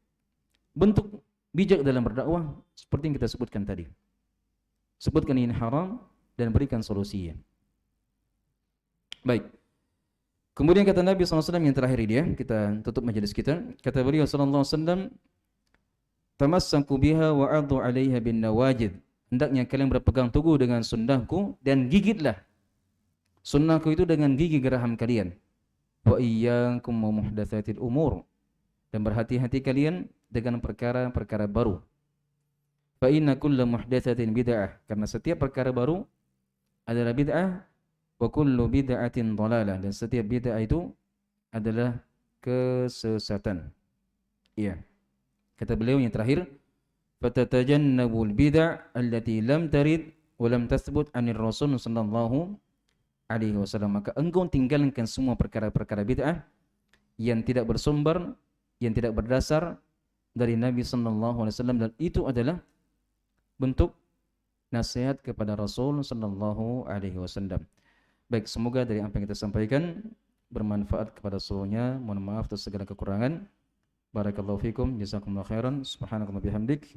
Bentuk bijak dalam berdakwah seperti yang kita sebutkan tadi. Sebutkan ini haram dan berikan solusinya. Baik. Kemudian kata Nabi SAW yang terakhir ini ya, kita tutup majelis kita. Kata beliau SAW, tamassaku biha wa adu 'alaiha bin nawajid. Hendaknya kalian berpegang teguh dengan sunnahku dan gigitlah sunnahku itu dengan gigi geraham kalian. Wa iyyakum wa muhdatsatil umur. Dan berhati-hati kalian dengan perkara-perkara baru. Fa inna kulla muhdatsatin bid'ah. Karena setiap perkara baru adalah bid'ah. Wa kullu bid'atin dhalalah, dan setiap bid'ah itu adalah kesesatan. Iya. Kata beliau yang terakhir, fatatajannabul bid'ah allati lam tarid wa lam tathbut 'anil Rasul sallallahu alaihi wasallam. Maka engkau tinggalkan semua perkara-perkara bid'ah yang tidak bersumber, yang tidak berdasar dari Nabi sallallahu alaihi wasallam, dan itu adalah bentuk nasihat kepada Rasul sallallahu alaihi wasallam. Baik, semoga dari apa yang kita sampaikan bermanfaat kepada semuanya. Mohon maaf atas segala kekurangan. Barakallahu fikum, jazakumullahu khairan. Subhanakallah bihamdik,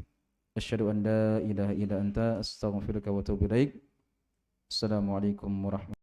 asyhadu an la ilaha illa anta, astaghfiruka wa atubu ilaik. Assalamualaikum warahmatullahi wabarakatuh.